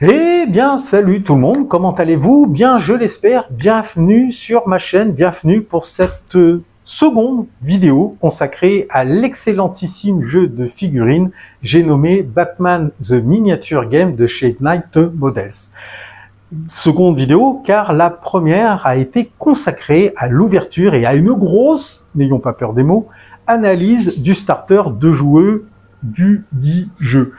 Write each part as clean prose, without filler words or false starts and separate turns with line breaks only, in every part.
Eh bien, salut tout le monde, comment allez-vous? Bien, je l'espère, bienvenue sur ma chaîne, bienvenue pour cette seconde vidéo consacrée à l'excellentissime jeu de figurines, j'ai nommé Batman The Miniature Game de chez Knight Models. Seconde vidéo car la première a été consacrée à l'ouverture et à une grosse, n'ayons pas peur des mots, analyse du starter de joueux du dit jeu.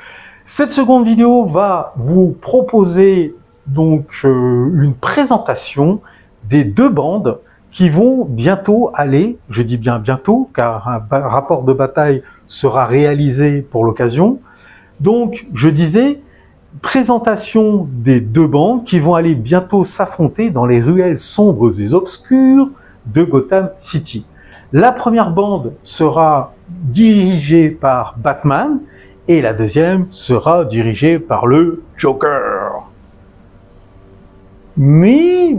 Cette seconde vidéo va vous proposer donc une présentation des deux bandes qui vont bientôt aller, je dis bien bientôt, car un rapport de bataille sera réalisé pour l'occasion. Donc, je disais, présentation des deux bandes qui vont aller bientôt s'affronter dans les ruelles sombres et obscures de Gotham City. La première bande sera dirigée par Batman, et la deuxième sera dirigée par le Joker. Mais,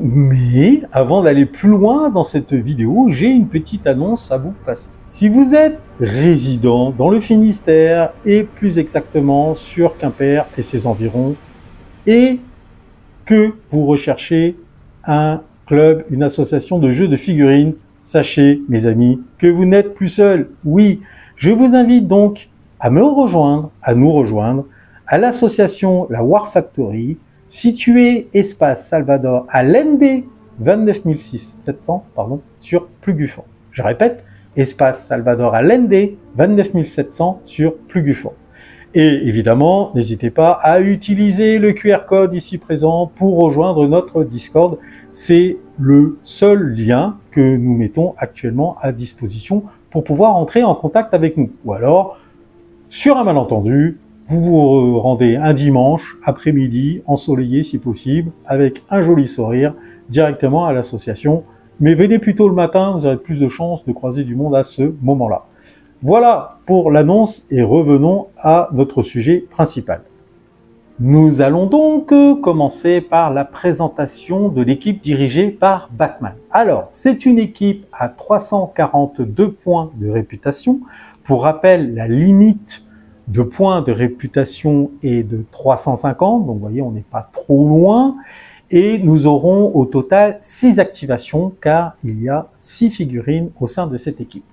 avant d'aller plus loin dans cette vidéo, j'ai une petite annonce à vous passer. Si vous êtes résident dans le Finistère, et plus exactement sur Quimper et ses environs, et que vous recherchez un club, une association de jeux de figurines, sachez, mes amis, que vous n'êtes plus seul. Oui, je vous invite donc à nous rejoindre à l'association La War Factory, située espace Salvador à l'ND 29700 sur Plugufort. Je répète, espace Salvador à l'ND 29700 sur Plugufort. Et évidemment, n'hésitez pas à utiliser le QR code ici présent pour rejoindre notre Discord. C'est le seul lien que nous mettons actuellement à disposition pour pouvoir entrer en contact avec nous. Ou alors, sur un malentendu, vous vous rendez un dimanche après-midi, ensoleillé si possible, avec un joli sourire, directement à l'association. Mais venez plutôt le matin, vous aurez plus de chances de croiser du monde à ce moment-là. Voilà pour l'annonce et revenons à notre sujet principal. Nous allons donc commencer par la présentation de l'équipe dirigée par Batman. Alors, c'est une équipe à 342 points de réputation. Pour rappel, la limite de points de réputation est de 350, donc vous voyez, on n'est pas trop loin. Et nous aurons au total 6 activations, car il y a 6 figurines au sein de cette équipe.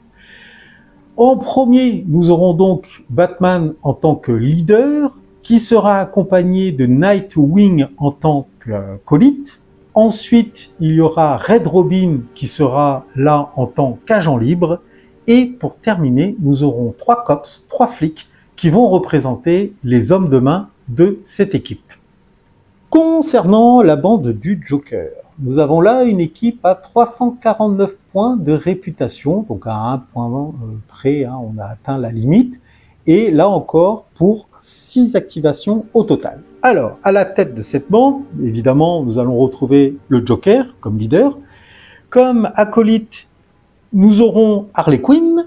En premier, nous aurons donc Batman en tant que leader, qui sera accompagné de Nightwing en tant qu'acolyte. Ensuite, il y aura Red Robin qui sera là en tant qu'agent libre. Et pour terminer, nous aurons 3 cops, 3 flics, qui vont représenter les hommes de main de cette équipe. Concernant la bande du Joker, nous avons là une équipe à 349 points de réputation, donc à un point près, on a atteint la limite, et là encore pour 6 activations au total. Alors, à la tête de cette bande, évidemment, nous allons retrouver le Joker comme leader. Comme acolyte, nous aurons Harley Quinn.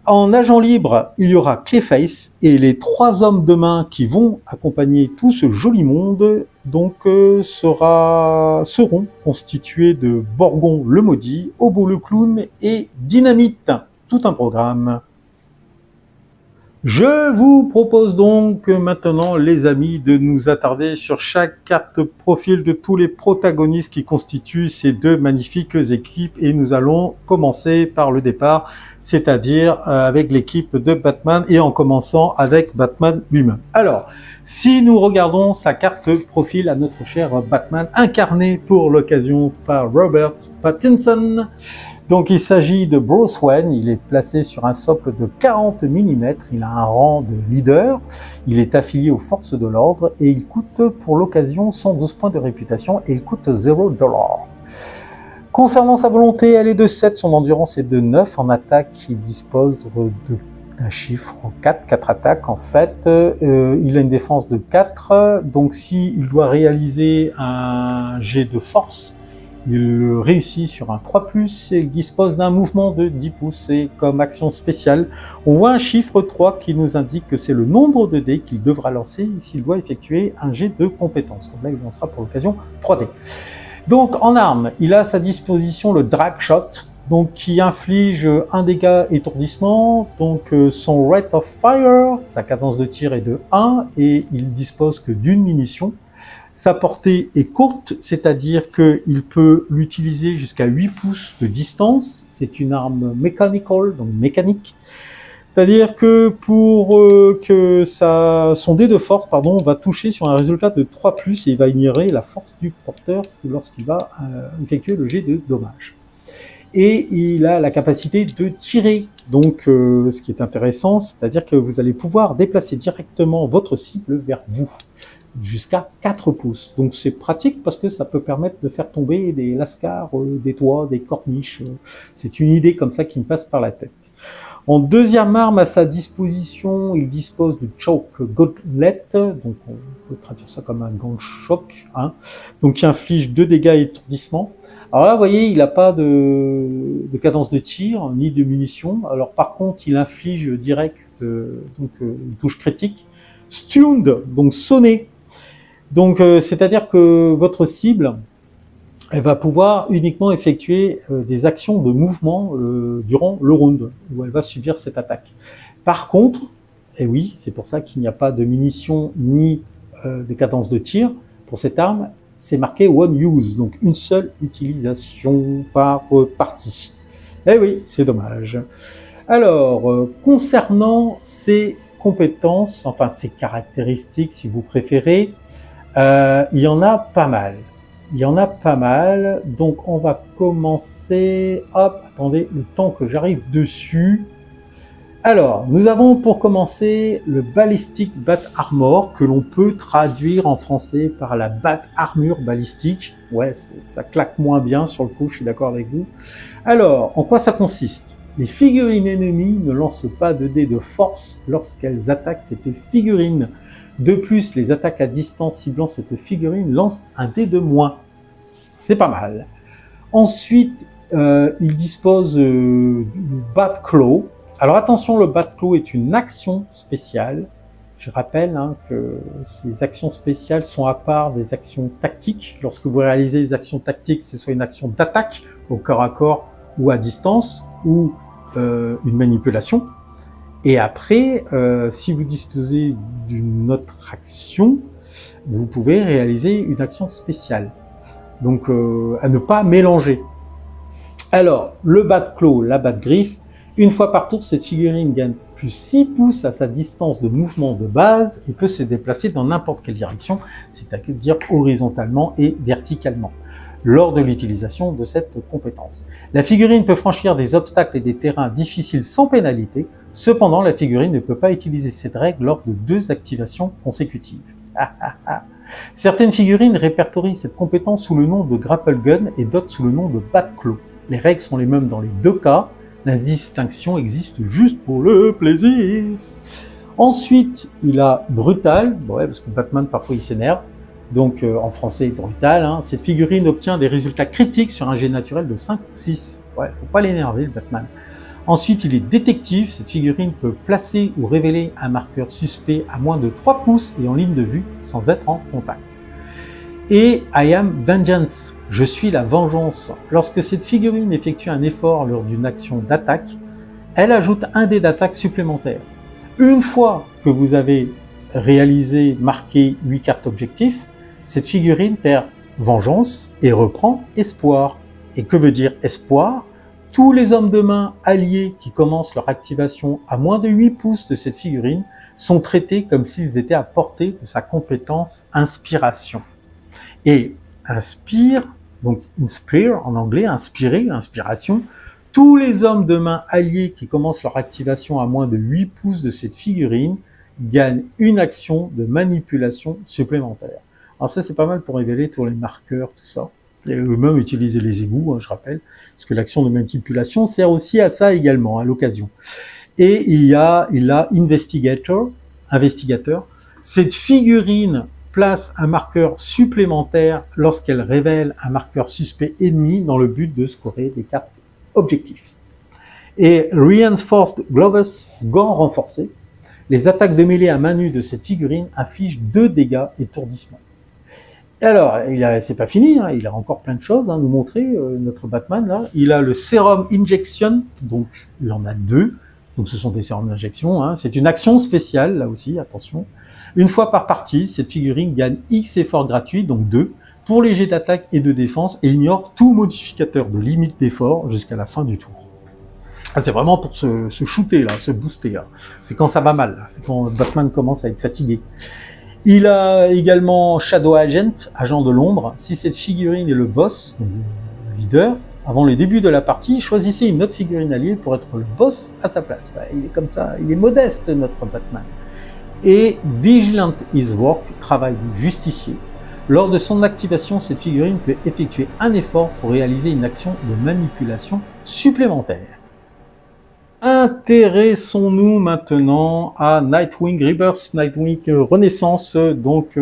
En agent libre, il y aura Clayface et les 3 hommes de main qui vont accompagner tout ce joli monde donc seront constitués de Borgon le Maudit, Hobo le Clown et Dynamite. Tout un programme. Je vous propose donc maintenant, les amis, de nous attarder sur chaque carte profil de tous les protagonistes qui constituent ces deux magnifiques équipes. Et nous allons commencer par le départ, c'est-à-dire avec l'équipe de Batman et en commençant avec Batman lui-même. Alors, si nous regardons sa carte profil à notre cher Batman, incarné pour l'occasion par Robert Pattinson, donc il s'agit de Bruce Wayne, il est placé sur un socle de 40 mm, il a un rang de leader, il est affilié aux forces de l'ordre et il coûte pour l'occasion 112 points de réputation et il coûte $0. Concernant sa volonté, elle est de 7, son endurance est de 9, en attaque il dispose d'un chiffre 4 attaques en fait, il a une défense de 4, donc s'il doit réaliser un jet de force, il réussit sur un 3+, et il dispose d'un mouvement de 10 pouces, et comme action spéciale, on voit un chiffre 3 qui nous indique que c'est le nombre de dés qu'il devra lancer s'il doit effectuer un jet de compétence. Donc là, il lancera pour l'occasion 3 dés. Donc en arme, il a à sa disposition le Drag Shot, donc qui inflige un dégât étourdissement, donc son rate of fire, sa cadence de tir est de 1 et il dispose que d'une munition. Sa portée est courte, c'est-à-dire qu'il peut l'utiliser jusqu'à 8 pouces de distance. C'est une arme mechanical, donc mécanique. C'est-à-dire que pour que son dé de force va toucher sur un résultat de 3+, et il va ignorer la force du porteur lorsqu'il va effectuer le jet de dommage. Et il a la capacité de tirer. Donc ce qui est intéressant, c'est-à-dire que vous allez pouvoir déplacer directement votre cible vers vous, jusqu'à 4 pouces. Donc c'est pratique parce que ça peut permettre de faire tomber des lascars, des toits, des corniches. C'est une idée comme ça qui me passe par la tête. En deuxième arme à sa disposition, il dispose du Choke Gauntlet, donc on peut traduire ça comme un gant de choc, hein, donc qui inflige 2 dégâts et étourdissement. Alors là, vous voyez, il n'a pas de cadence de tir, ni de munitions. Alors par contre, il inflige direct une touche critique. Stunned, donc sonné. Donc c'est-à-dire que votre cible, elle va pouvoir uniquement effectuer des actions de mouvement durant le round, où elle va subir cette attaque. Par contre, et oui, c'est pour ça qu'il n'y a pas de munitions ni de cadence de tir pour cette arme, c'est marqué one use, donc une seule utilisation par partie. Eh oui, c'est dommage. Alors, concernant ses compétences, enfin ses caractéristiques si vous préférez, il y en a pas mal. Il y en a pas mal, donc on va commencer, hop, attendez le temps que j'arrive dessus. Alors, nous avons pour commencer le Ballistic Bat Armor, que l'on peut traduire en français par la Bat Armure Balistique. Ouais, ça claque moins bien sur le coup, je suis d'accord avec vous. Alors, en quoi ça consiste? Les figurines ennemies ne lancent pas de dés de force lorsqu'elles attaquent cette figurine. De plus, les attaques à distance ciblant cette figurine lancent un dé de moins. C'est pas mal. Ensuite, il dispose du Bat Claw. Alors attention, le Bat Claw est une action spéciale. Je rappelle que ces actions spéciales sont à part des actions tactiques. Lorsque vous réalisez les actions tactiques, c'est soit une action d'attaque au corps à corps ou à distance, ou une manipulation. Et après, si vous disposez d'une autre action, vous pouvez réaliser une action spéciale. Donc, à ne pas mélanger. Alors, le Bat Claw, la Bat Griffe, une fois par tour, cette figurine gagne plus 6 pouces à sa distance de mouvement de base et peut se déplacer dans n'importe quelle direction, c'est-à-dire horizontalement et verticalement, lors de l'utilisation de cette compétence. La figurine peut franchir des obstacles et des terrains difficiles sans pénalité. Cependant, la figurine ne peut pas utiliser cette règle lors de 2 activations consécutives. Certaines figurines répertorient cette compétence sous le nom de Grapple Gun et d'autres sous le nom de Bat Claw. Les règles sont les mêmes dans les 2 cas. La distinction existe juste pour le plaisir. Ensuite, il a Brutal, ouais, parce que Batman parfois il s'énerve. Donc en français brutal, cette figurine obtient des résultats critiques sur un jet naturel de 5 ou 6. Ouais, faut pas l'énerver le Batman. Ensuite, il est détective. Cette figurine peut placer ou révéler un marqueur suspect à moins de 3 pouces et en ligne de vue sans être en contact. Et I am Vengeance, je suis la vengeance. Lorsque cette figurine effectue un effort lors d'une action d'attaque, elle ajoute un dé d'attaque supplémentaire. Une fois que vous avez marqué 8 cartes objectifs, cette figurine perd vengeance et reprend espoir. Et que veut dire espoir? Tous les hommes de main alliés qui commencent leur activation à moins de 8 pouces de cette figurine sont traités comme s'ils étaient à portée de sa compétence inspiration. Et inspire, donc inspire en anglais, inspirer, inspiration, tous les hommes de main alliés qui commencent leur activation à moins de 8 pouces de cette figurine gagnent une action de manipulation supplémentaire. Alors ça c'est pas mal pour révéler tous les marqueurs, tout ça. Et eux-mêmes utiliser les égouts, je rappelle, parce que l'action de manipulation sert aussi à ça également, à l'occasion. Et il a investigateur. Cette figurine place un marqueur supplémentaire lorsqu'elle révèle un marqueur suspect ennemi dans le but de scorer des cartes objectifs. Et Reinforced Gloves, gants renforcés, les attaques de mêlée à main nue de cette figurine infligent 2 dégâts étourdissement. Et alors, c'est pas fini, hein, il a encore plein de choses à nous montrer, notre Batman, là. Il a le Serum Injection, donc il en a 2. Donc ce sont des sérums d'injection, hein. C'est une action spéciale, là aussi, attention. Une fois par partie, cette figurine gagne X efforts gratuits, donc 2, pour les jets d'attaque et de défense, et ignore tout modificateur de limite d'effort jusqu'à la fin du tour. Ah, c'est vraiment pour se shooter, là, se booster, là. C'est quand ça va mal, c'est quand Batman commence à être fatigué. Il a également Shadow Agent, agent de l'ombre. Si cette figurine est le boss, donc le leader, avant le début de la partie, choisissez une autre figurine alliée pour être le boss à sa place. Il est comme ça, il est modeste, notre Batman. Et Vigilant is Work, travail du justicier. Lors de son activation, cette figurine peut effectuer un effort pour réaliser une action de manipulation supplémentaire. Intéressons-nous maintenant à Nightwing Rebirth, Nightwing Renaissance. Donc,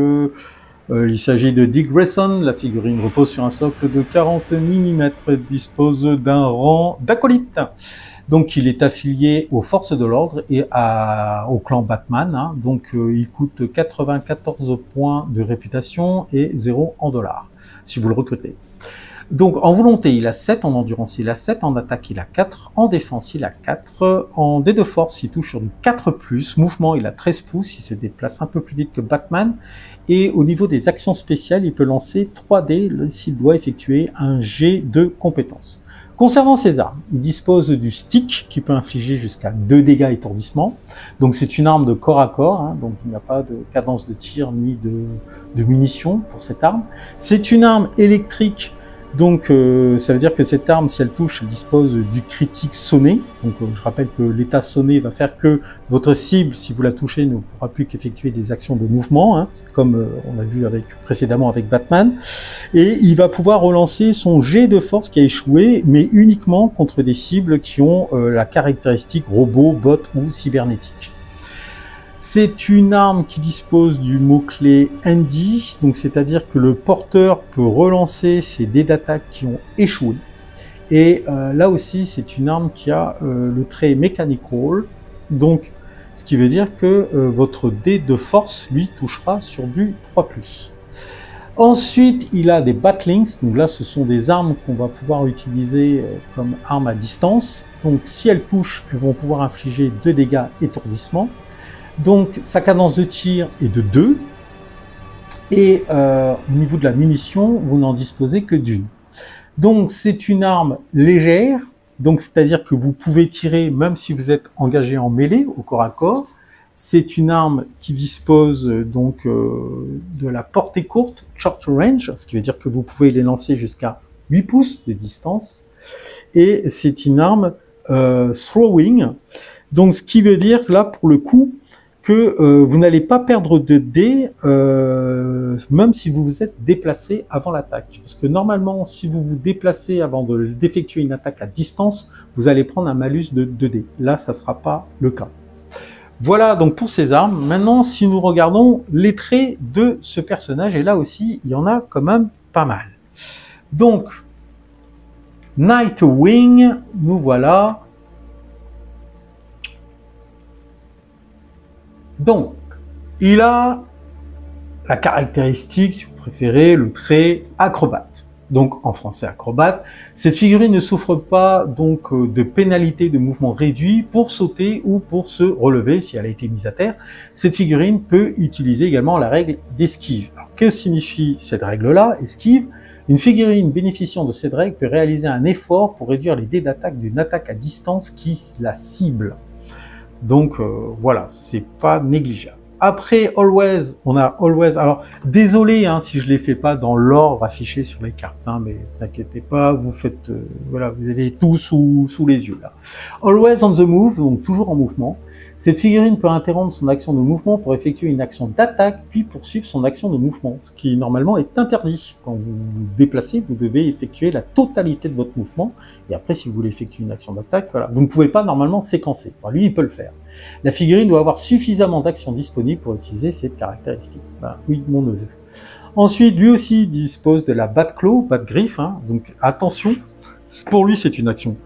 il s'agit de Dick Grayson. La figurine repose sur un socle de 40 mm, dispose d'un rang d'acolyte. Donc, il est affilié aux forces de l'ordre et au clan Batman. Hein. Donc, il coûte 94 points de réputation et 0 en dollars, si vous le recrutez. Donc en volonté, il a 7, en endurance, il a 7, en attaque, il a 4, en défense, il a 4, en dé de force, il touche sur du 4+, mouvement, il a 13 pouces, il se déplace un peu plus vite que Batman, et au niveau des actions spéciales, il peut lancer 3 dés s'il doit effectuer un jet de compétences. Concernant ses armes, il dispose du stick qui peut infliger jusqu'à 2 dégâts étourdissement. Donc c'est une arme de corps à corps, hein, donc il n'y a pas de cadence de tir ni de munitions pour cette arme. C'est une arme électrique. Donc ça veut dire que cette arme, si elle touche, elle dispose du critique sonné. Donc je rappelle que l'état sonné va faire que votre cible, si vous la touchez, ne pourra plus qu'effectuer des actions de mouvement, hein, comme on a vu précédemment avec Batman. Et il va pouvoir relancer son jet de force qui a échoué, mais uniquement contre des cibles qui ont la caractéristique robot, bot ou cybernétique. C'est une arme qui dispose du mot-clé Handy, donc c'est-à-dire que le porteur peut relancer ses dés d'attaque qui ont échoué. Et là aussi, c'est une arme qui a le trait Mechanical, donc ce qui veut dire que votre dé de force, lui, touchera sur du 3+. Ensuite, il a des Batlings, donc là, ce sont des armes qu'on va pouvoir utiliser comme armes à distance. Donc si elles touchent, elles vont pouvoir infliger 2 dégâts étourdissement. Donc sa cadence de tir est de 2 et au niveau de la munition, vous n'en disposez que d'une. Donc c'est une arme légère, donc c'est-à-dire que vous pouvez tirer même si vous êtes engagé en mêlée, au corps à corps. C'est une arme qui dispose donc de la portée courte, short range, ce qui veut dire que vous pouvez les lancer jusqu'à 8 pouces de distance. Et c'est une arme throwing, donc ce qui veut dire que là pour le coup, que vous n'allez pas perdre de dés, même si vous vous êtes déplacé avant l'attaque. Parce que normalement, si vous vous déplacez avant d'effectuer une attaque à distance, vous allez prendre un malus de 2 dés. Là, ça ne sera pas le cas. Voilà donc pour ces armes. Maintenant, si nous regardons les traits de ce personnage, et là aussi, il y en a quand même pas mal. Donc, Nightwing, nous voilà. Donc, il a la caractéristique, si vous préférez, le trait acrobate. Donc, en français acrobate, cette figurine ne souffre pas donc de pénalité de mouvement réduit pour sauter ou pour se relever si elle a été mise à terre. Cette figurine peut utiliser également la règle d'esquive. Alors, que signifie cette règle-là, esquive? Une figurine bénéficiant de cette règle peut réaliser un effort pour réduire les dés d'attaque d'une attaque à distance qui la cible. Donc voilà, c'est pas négligeable. Après Always, on a Always. Alors désolé hein, si je les fais pas dans l'ordre affiché sur les cartes, hein, mais ne vous inquiétez pas, vous faites voilà, vous avez tout sous les yeux là. Always on the move, donc toujours en mouvement. Cette figurine peut interrompre son action de mouvement pour effectuer une action d'attaque, puis poursuivre son action de mouvement, ce qui normalement est interdit. Quand vous vous déplacez, vous devez effectuer la totalité de votre mouvement, et après si vous voulez effectuer une action d'attaque, voilà, vous ne pouvez pas normalement séquencer. Enfin, lui, il peut le faire. La figurine doit avoir suffisamment d'actions disponibles pour utiliser cette caractéristique. Ben, oui, mon neveu. Ensuite, lui aussi il dispose de la Bat-Claw, Bat-Griffe, hein, donc attention, pour lui c'est une action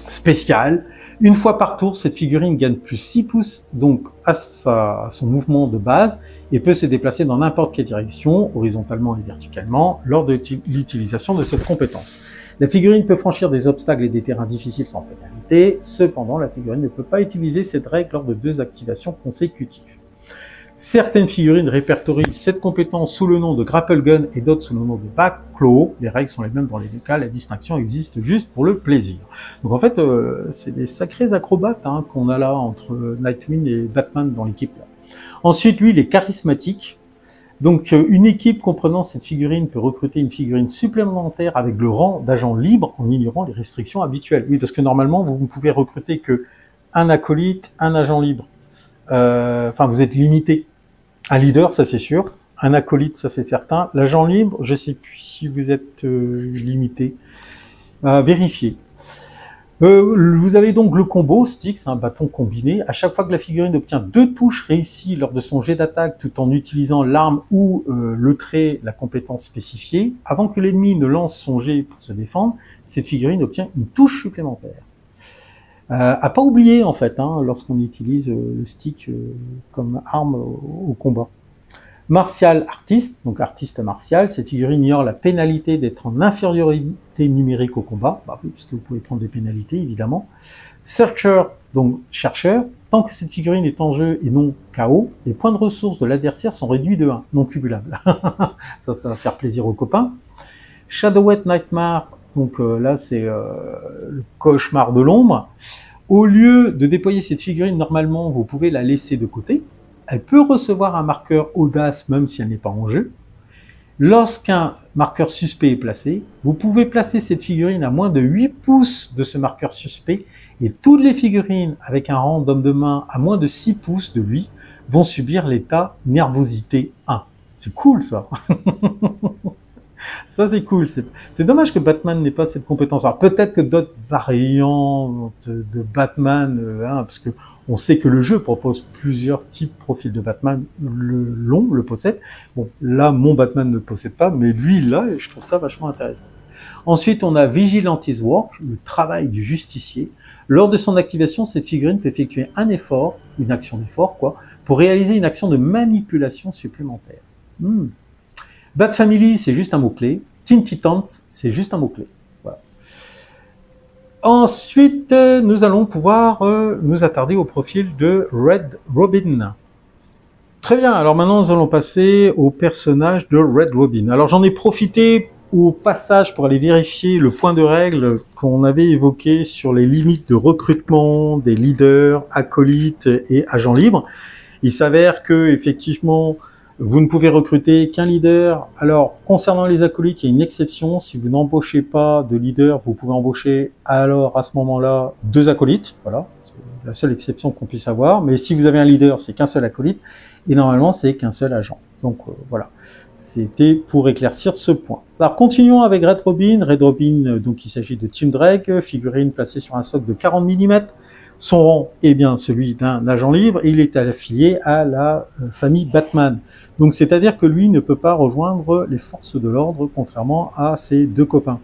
spéciale. Une fois par tour, cette figurine gagne plus 6 pouces donc à son mouvement de base et peut se déplacer dans n'importe quelle direction, horizontalement et verticalement, lors de l'utilisation de cette compétence. La figurine peut franchir des obstacles et des terrains difficiles sans pénalité. Cependant, la figurine ne peut pas utiliser cette règle lors de 2 activations consécutives. Certaines figurines répertorient cette compétence sous le nom de Grapple Gun et d'autres sous le nom de Backclaw. Les règles sont les mêmes dans les deux cas, la distinction existe juste pour le plaisir. Donc en fait, c'est des sacrés acrobates hein, qu'on a là entre Nightwing et Batman dans l'équipe. Ensuite, lui, il est charismatique. Donc une équipe comprenant cette figurine peut recruter une figurine supplémentaire avec le rang d'agent libre en ignorant les restrictions habituelles. Oui, parce que normalement, vous ne pouvez recruter que un acolyte, un agent libre. Enfin, vous êtes limité. Un leader, ça c'est sûr. Un acolyte, ça c'est certain. L'agent libre, je ne sais plus si vous êtes limité. Vérifiez. Vous avez donc le combo Styx, un bâton combiné. À chaque fois que la figurine obtient 2 touches réussies lors de son jet d'attaque tout en utilisant l'arme ou le trait, la compétence spécifiée, avant que l'ennemi ne lance son jet pour se défendre, cette figurine obtient une touche supplémentaire. À pas oublier en fait, hein, lorsqu'on utilise le stick comme arme au combat. Martial artiste, donc artiste martial, cette figurine ignore la pénalité d'être en infériorité numérique au combat, bah oui, puisque vous pouvez prendre des pénalités évidemment. Searcher, donc chercheur, tant que cette figurine est en jeu et non KO, les points de ressources de l'adversaire sont réduits de 1, non cumulables. ça va faire plaisir aux copains. Shadowet Nightmare, donc là c'est le cauchemar de l'ombre. Au lieu de déployer cette figurine, normalement vous pouvez la laisser de côté. Elle peut recevoir un marqueur audace même si elle n'est pas en jeu. Lorsqu'un marqueur suspect est placé, vous pouvez placer cette figurine à moins de 8 pouces de ce marqueur suspect et toutes les figurines avec un rang d'homme de main à moins de 6 pouces de lui vont subir l'état nervosité 1. C'est cool ça. Ça c'est cool, c'est dommage que Batman n'ait pas cette compétence. Alors peut-être que d'autres variantes de Batman, hein, parce que on sait que le jeu propose plusieurs types de profils de Batman, le possède. Bon, là mon Batman ne le possède pas, mais lui il l'a et je trouve ça vachement intéressant. Ensuite on a Vigilante's Work, le travail du justicier. Lors de son activation, cette figurine peut effectuer un effort, une action d'effort quoi, pour réaliser une action de manipulation supplémentaire. Bat Family, c'est juste un mot-clé. Teen Titans, c'est juste un mot-clé. Voilà. Ensuite, nous allons pouvoir nous attarder au profil de Red Robin. Très bien, alors maintenant nous allons passer au personnage de Red Robin. Alors j'en ai profité au passage pour aller vérifier le point de règle qu'on avait évoqué sur les limites de recrutement des leaders, acolytes et agents libres. Il s'avère que effectivement vous ne pouvez recruter qu'un leader. Alors, concernant les acolytes, il y a une exception. Si vous n'embauchez pas de leader, vous pouvez embaucher alors à ce moment-là 2 acolytes. Voilà, c'est la seule exception qu'on puisse avoir. Mais si vous avez un leader, c'est qu'un seul acolyte. Et normalement, c'est qu'un seul agent. Donc voilà, c'était pour éclaircir ce point. Alors, continuons avec Red Robin. Red Robin, donc il s'agit de Tim Drake, figurine placée sur un socle de 40 mm. Son rang est bien celui d'un agent libre et il est affilié à la famille Batman. Donc c'est-à-dire que lui ne peut pas rejoindre les forces de l'ordre contrairement à ses 2 copains.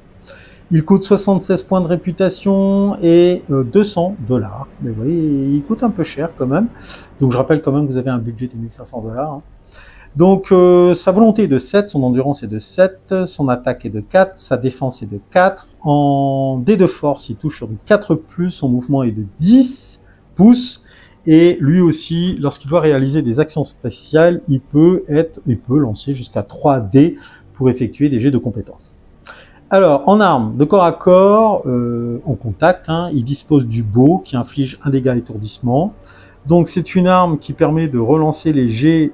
Il coûte 76 points de réputation et 200 $. Mais vous voyez, il coûte un peu cher quand même. Donc je rappelle quand même que vous avez un budget de 1500 $. Hein. Donc sa volonté est de 7, son endurance est de 7, son attaque est de 4, sa défense est de 4. En dés de force, il touche sur du 4+, son mouvement est de 10 pouces. Et lui aussi, lorsqu'il doit réaliser des actions spéciales, il peut lancer jusqu'à 3 dés pour effectuer des jets de compétences. Alors, en arme, de corps à corps, en contact, hein, il dispose du bow qui inflige un dégât étourdissement. Donc c'est une arme qui permet de relancer les jets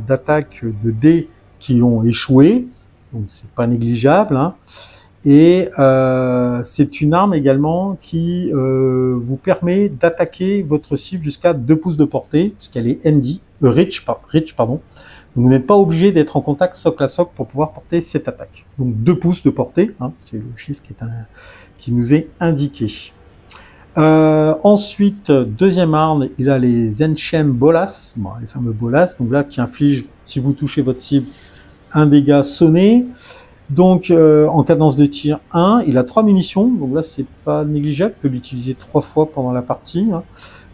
d'attaque de dés qui ont échoué, donc c'est pas négligeable. Hein. Et c'est une arme également qui vous permet d'attaquer votre cible jusqu'à 2 pouces de portée, puisqu'elle est reach. Donc vous n'êtes pas obligé d'être en contact socle à socle pour pouvoir porter cette attaque. Donc 2 pouces de portée, hein, c'est le chiffre qui nous est indiqué. Ensuite, deuxième arme, il a les Enchem Bolas, bon, les fameux Bolas, donc là qui infligent, si vous touchez votre cible, un dégât sonné. Donc, en cadence de tir 1, il a 3 munitions, donc là c'est pas négligeable, il peut l'utiliser 3 fois pendant la partie. Hein.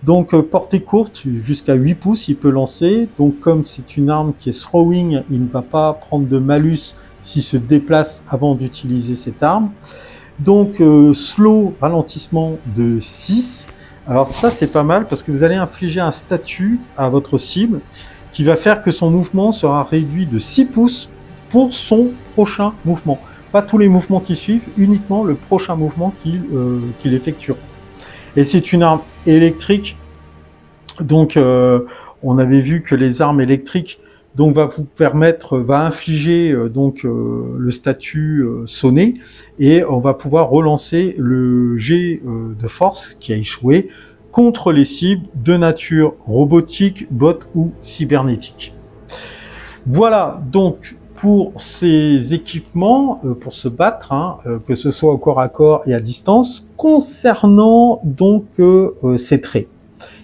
Donc, portée courte, jusqu'à 8 pouces, il peut lancer. Donc, comme c'est une arme qui est throwing, il ne va pas prendre de malus s'il se déplace avant d'utiliser cette arme. Donc, slow, ralentissement de 6. Alors ça, c'est pas mal parce que vous allez infliger un statut à votre cible qui va faire que son mouvement sera réduit de 6 pouces pour son prochain mouvement. Pas tous les mouvements qui suivent, uniquement le prochain mouvement qu'il effectuera. Et c'est une arme électrique, donc on avait vu que les armes électriques donc va infliger le statut sonné, et on va pouvoir relancer le jet de force qui a échoué contre les cibles de nature robotique, bot ou cybernétique. Voilà donc pour ces équipements, pour se battre, hein, que ce soit au corps à corps et à distance. Concernant donc ses traits,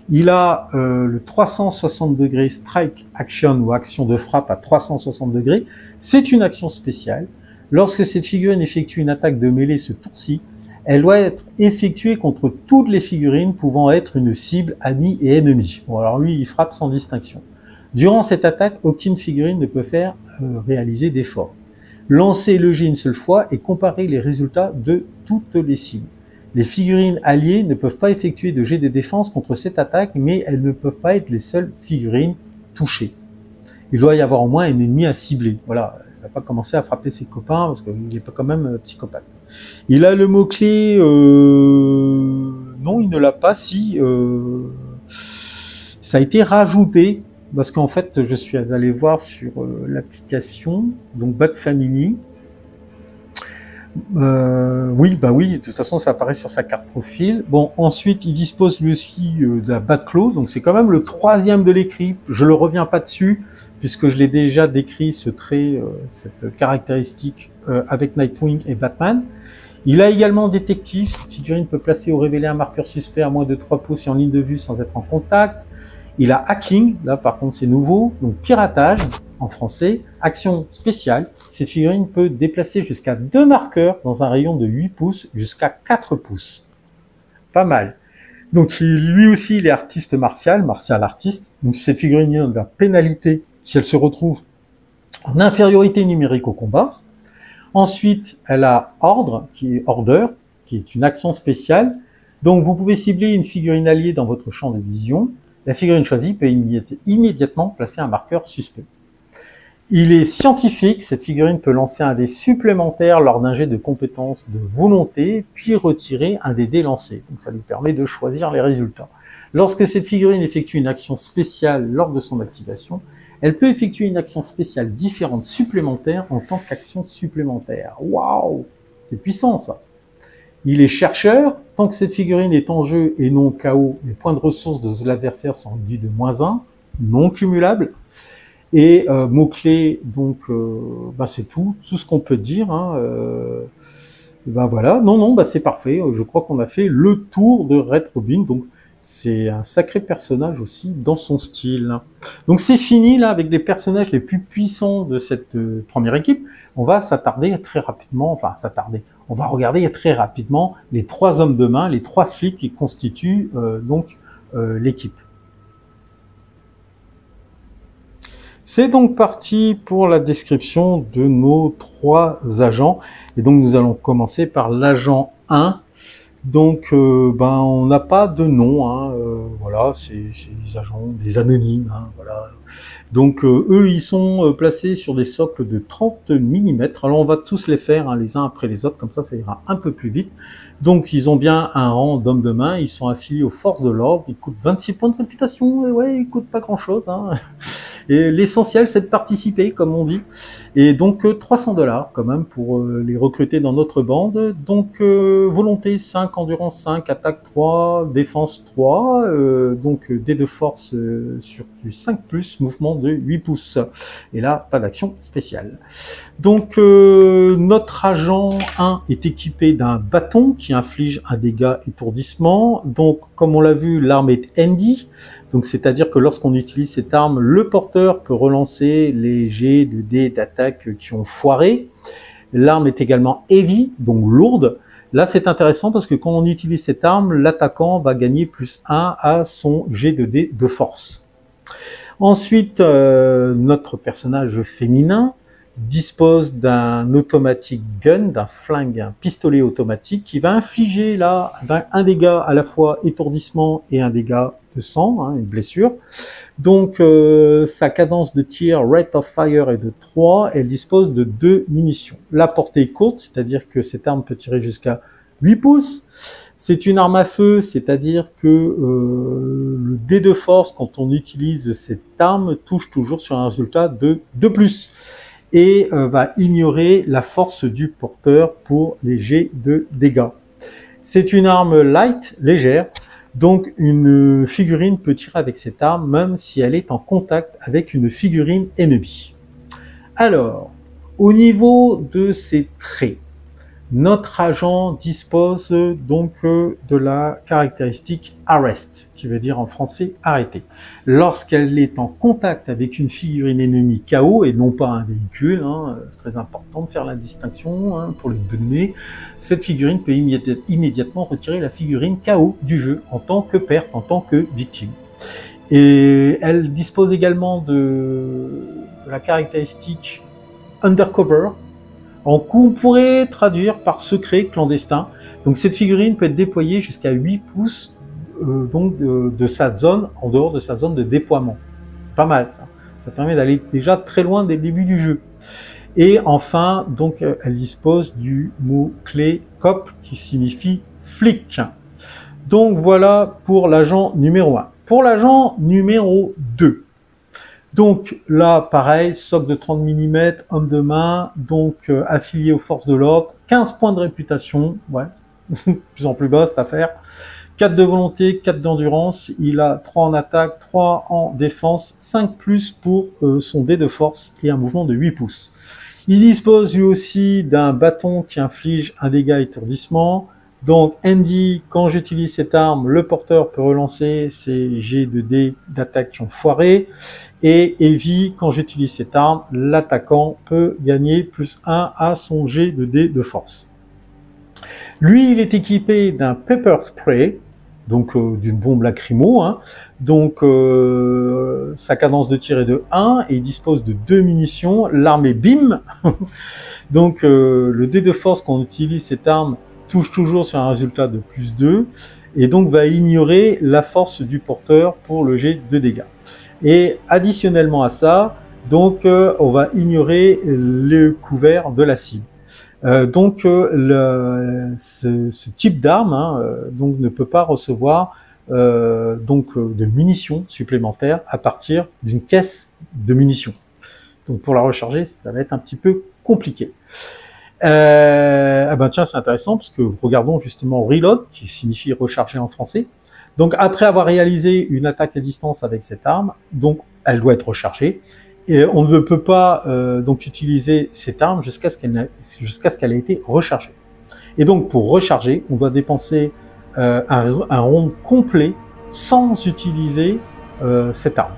il a le 360 degrés strike action ou action de frappe à 360 degrés. C'est une action spéciale. Lorsque cette figurine effectue une attaque de mêlée ce tour-ci, elle doit être effectuée contre toutes les figurines pouvant être une cible amie et ennemie. Bon, alors lui, il frappe sans distinction. Durant cette attaque, aucune figurine ne peut faire réaliser d'effort. Lancez le jet une seule fois et comparez les résultats de toutes les cibles. Les figurines alliées ne peuvent pas effectuer de jet de défense contre cette attaque, mais elles ne peuvent pas être les seules figurines touchées. Il doit y avoir au moins un ennemi à cibler. Voilà, il ne va pas commencer à frapper ses copains parce qu'il est quand même psychopathe. Il a le mot-clé... Non, il ne l'a pas. Si ça a été rajouté, parce qu'en fait, je suis allé voir sur l'application, donc Bat Family. Oui, de toute façon, ça apparaît sur sa carte profil. Bon, ensuite, il dispose lui aussi de la Batclaw, donc c'est quand même le 3e de l'écrit. Je ne reviens pas dessus, puisque je l'ai déjà décrit, ce trait, cette caractéristique avec Nightwing et Batman. Il a également détective. Cette figurine peut placer ou révéler un marqueur suspect à moins de 3 pouces et en ligne de vue sans être en contact. Il a hacking, là par contre c'est nouveau, donc piratage en français, action spéciale. Cette figurine peut déplacer jusqu'à 2 marqueurs dans un rayon de 8 pouces jusqu'à 4 pouces. Pas mal. Donc lui aussi il est artiste martial artiste. Donc cette figurine a de la pénalité si elle se retrouve en infériorité numérique au combat. Ensuite elle a ordre, qui est une action spéciale. Donc vous pouvez cibler une figurine alliée dans votre champ de vision. La figurine choisie peut immédiatement placer un marqueur suspect. Il est scientifique, cette figurine peut lancer un dé supplémentaire lors d'un jet de compétence de volonté, puis retirer un des dés lancés. Donc ça lui permet de choisir les résultats. Lorsque cette figurine effectue une action spéciale lors de son activation, elle peut effectuer une action spéciale différente supplémentaire en tant qu'action supplémentaire. Waouh, c'est puissant ça. Il est chercheur, tant que cette figurine est en jeu et non KO, les points de ressources de l'adversaire sont réduits de -1, non cumulables. Et mot-clé, donc c'est tout ce qu'on peut dire. Hein, voilà, c'est parfait. Je crois qu'on a fait le tour de Red Robin, donc c'est un sacré personnage aussi dans son style. Donc c'est fini là avec les personnages les plus puissants de cette première équipe. On va s'attarder très rapidement, on va regarder très rapidement les 3 hommes de main, les 3 flics qui constituent l'équipe. C'est donc parti pour la description de nos 3 agents. Et donc nous allons commencer par l'agent 1. Donc on n'a pas de nom, hein, voilà, c'est des agents, des anonymes, hein, voilà. Donc eux ils sont placés sur des socles de 30 mm. Alors on va tous les faire hein, les uns après les autres, comme ça ira un peu plus vite. Donc ils ont bien un rang d'hommes de main, ils sont affiliés aux forces de l'ordre, ils coûtent 26 points de réputation, et ouais, ils coûtent pas grand chose, hein. Et l'essentiel c'est de participer comme on dit, et donc 300 $ quand même pour les recruter dans notre bande. Donc volonté 5, endurance 5, attaque 3, défense 3, donc dés de force sur du 5+, mouvement de 8 pouces, et là pas d'action spéciale. Donc notre agent 1 est équipé d'un bâton qui inflige un dégât étourdissement. Donc comme on l'a vu, l'arme est handy, donc c'est-à-dire que lorsqu'on utilise cette arme, le porteur peut relancer les jets de dés d'attaque qui ont foiré. L'arme est également heavy, donc lourde. Là, c'est intéressant parce que quand on utilise cette arme, l'attaquant va gagner +1 à son jet de dés de force. Ensuite, notre personnage féminin dispose d'un automatic gun, d'un flingue, un pistolet automatique qui va infliger là un dégât à la fois étourdissement et un dégât de sang, hein, une blessure. Donc sa cadence de tir, rate of fire est de 3, elle dispose de 2 munitions. La portée est courte, c'est-à-dire que cette arme peut tirer jusqu'à 8 pouces. C'est une arme à feu, c'est-à-dire que le dé de force, quand on utilise cette arme, touche toujours sur un résultat de 2+, et va ignorer la force du porteur pour les jets de dégâts. C'est une arme light, légère, donc une figurine peut tirer avec cette arme, même si elle est en contact avec une figurine ennemie. Alors, au niveau de ses traits, notre agent dispose donc de la caractéristique Arrest, qui veut dire en français arrêter. Lorsqu'elle est en contact avec une figurine ennemie KO et non pas un véhicule, hein, c'est très important de faire la distinction hein, pour les données, cette figurine peut immédiatement retirer la figurine KO du jeu en tant que perte, en tant que victime. Et elle dispose également de la caractéristique Undercover, on pourrait traduire par secret, clandestin. Donc cette figurine peut être déployée jusqu'à 8 pouces donc de sa zone, en dehors de sa zone de déploiement. C'est pas mal ça. Ça permet d'aller déjà très loin dès le début du jeu. Et enfin, donc elle dispose du mot-clé COP qui signifie flic. Donc voilà pour l'agent numéro 1. Pour l'agent numéro 2. Donc là, pareil, socle de 30 mm, homme de main, donc affilié aux forces de l'ordre, 15 points de réputation, ouais, de plus en plus bas cette affaire, 4 de volonté, 4 d'endurance, il a 3 en attaque, 3 en défense, 5+ pour son dé de force et un mouvement de 8 pouces. Il dispose lui aussi d'un bâton qui inflige un dégât étourdissement. Donc Andy, quand j'utilise cette arme, le porteur peut relancer ses jets de dés d'attaque qui ont foiré. Et Evie, quand j'utilise cette arme, l'attaquant peut gagner +1 à son jet de dés de force. Lui, il est équipé d'un pepper spray, donc d'une bombe lacrymo. Hein. Donc sa cadence de tir est de 1 et il dispose de 2 munitions. L'arme est BIM. Donc le dé de force quand on utilise cette arme touche toujours sur un résultat de +2 et donc va ignorer la force du porteur pour le jet de dégâts. Et additionnellement à ça, donc on va ignorer le couvert de la cible. Donc ce type d'arme hein, donc ne peut pas recevoir de munitions supplémentaires à partir d'une caisse de munitions. Donc pour la recharger, ça va être un petit peu compliqué. Ah ben tiens, c'est intéressant parce que regardons justement reload, qui signifie recharger en français. Donc après avoir réalisé une attaque à distance avec cette arme, donc elle doit être rechargée. Et on ne peut pas donc utiliser cette arme jusqu'à ce qu'elle ait été rechargée. Et donc pour recharger, on doit dépenser un round complet sans utiliser cette arme.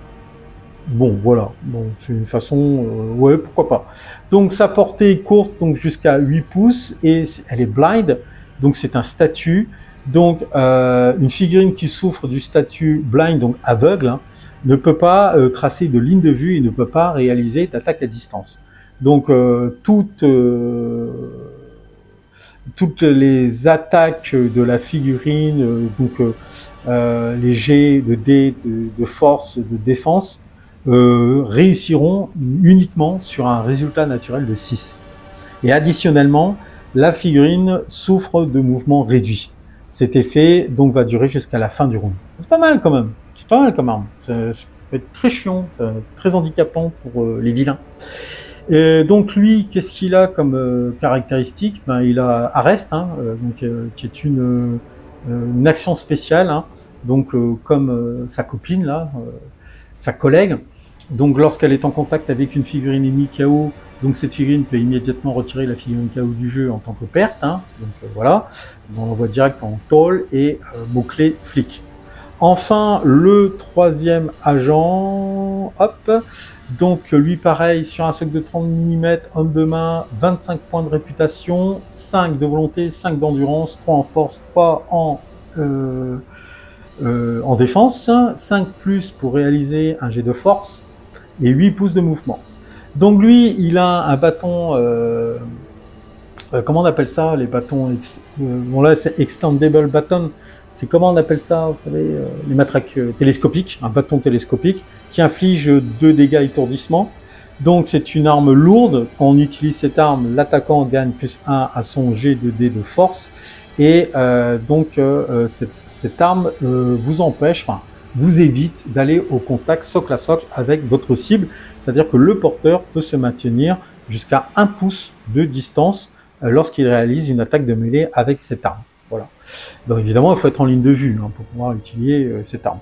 Bon, voilà, bon, c'est une façon, ouais, pourquoi pas. Donc sa portée est courte, donc jusqu'à 8 pouces, et elle est blind, donc c'est un statut. Donc une figurine qui souffre du statut blind, donc aveugle, hein, ne peut pas tracer de ligne de vue et ne peut pas réaliser d'attaque à distance. Donc toutes les attaques de la figurine, les jets de dés de force, de défense, réussiront uniquement sur un résultat naturel de 6. Et additionnellement, la figurine souffre de mouvements réduits. Cet effet donc va durer jusqu'à la fin du round. C'est pas mal quand même, c'est pas mal comme arme. Ça peut être très chiant, très handicapant pour les vilains. Et donc lui, qu'est-ce qu'il a comme caractéristique? Ben, il a Arrest, hein, qui est une action spéciale, hein, donc comme sa copine là, sa collègue. Donc lorsqu'elle est en contact avec une figurine ennemie KO, donc cette figurine peut immédiatement retirer la figurine KO du jeu en tant que perte. Hein. Donc voilà, on l'envoie direct en tôle et mot-clé flic. Enfin, le troisième agent, réputation, hop. Donc lui pareil, sur un socle de 30 mm, homme de main, 25 points de réputation, 5 de volonté, 5 d'endurance, 3 en force, 3 en défense, 5 plus pour réaliser un jet de force, et 8 pouces de mouvement. Donc lui, il a un bâton, comment on appelle ça, les bâtons, bon là c'est extendable baton, c'est comment on appelle ça, vous savez, les matraques télescopiques, un bâton télescopique qui inflige 2 dégâts étourdissement. Donc c'est une arme lourde. Quand on utilise cette arme, l'attaquant gagne plus 1 à son jet de dés de force. Et cette arme vous empêche, enfin vous évite d'aller au contact socle à socle avec votre cible. C'est-à-dire que le porteur peut se maintenir jusqu'à 1 pouce de distance lorsqu'il réalise une attaque de mêlée avec cette arme. Voilà. Donc évidemment, il faut être en ligne de vue pour pouvoir utiliser cette arme.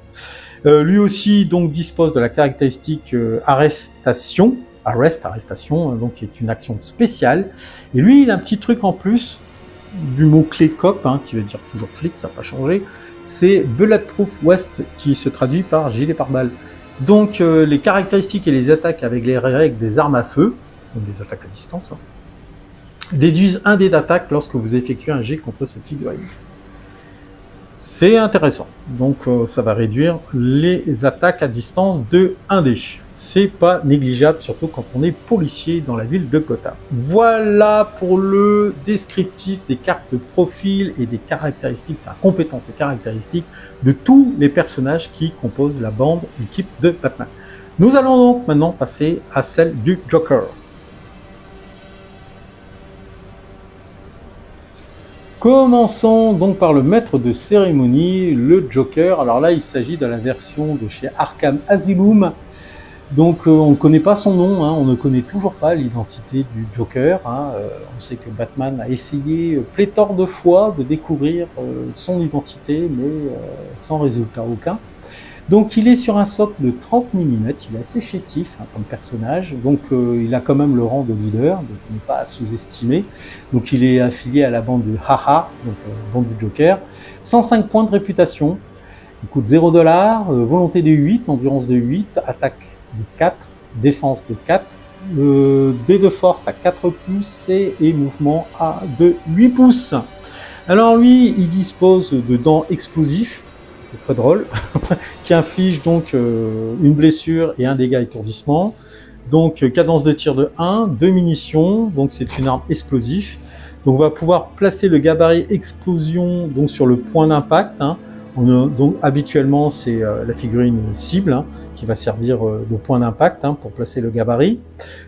Lui aussi donc dispose de la caractéristique arrestation, donc qui est une action spéciale. Et lui, il a un petit truc en plus du mot-clé COP, qui veut dire toujours flic, ça n'a pas changé. C'est Bulletproof Vest qui se traduit par gilet pare-balles. Donc les caractéristiques et les attaques avec les règles des armes à feu, donc des attaques à distance, déduisent un dé d'attaque lorsque vous effectuez un jet contre cette figurine. C'est intéressant, donc ça va réduire les attaques à distance de 1 dé. C'est pas négligeable, surtout quand on est policier dans la ville de Gotham. Voilà pour le descriptif des cartes de profil et des caractéristiques, enfin compétences et caractéristiques de tous les personnages qui composent la bande équipe de Batman. Nous allons donc maintenant passer à celle du Joker. Commençons donc par le maître de cérémonie, le Joker. Alors là, il s'agit de la version de chez Arkham Asylum. Donc on ne connaît pas son nom, on ne connaît toujours pas l'identité du Joker. On sait que Batman a essayé pléthore de fois de découvrir son identité, mais sans résultat aucun. Donc il est sur un socle de 30 mm, il est assez chétif comme personnage, donc il a quand même le rang de leader, donc il n'est pas à sous-estimer. Donc il est affilié à la bande de Haha, donc bande du Joker. 105 points de réputation, il coûte 0 $, volonté de 8, endurance de 8, attaque de 4, défense de 4, dé de force à 4 pouces et mouvement de 8 pouces. Alors lui, il dispose de dents explosifs, c'est très drôle, qui inflige donc une blessure et un dégât étourdissement. Donc cadence de tir de 1, 2 munitions, donc c'est une arme explosive. Donc on va pouvoir placer le gabarit explosion donc sur le point d'impact. Donc habituellement c'est la figurine cible qui va servir de point d'impact pour placer le gabarit.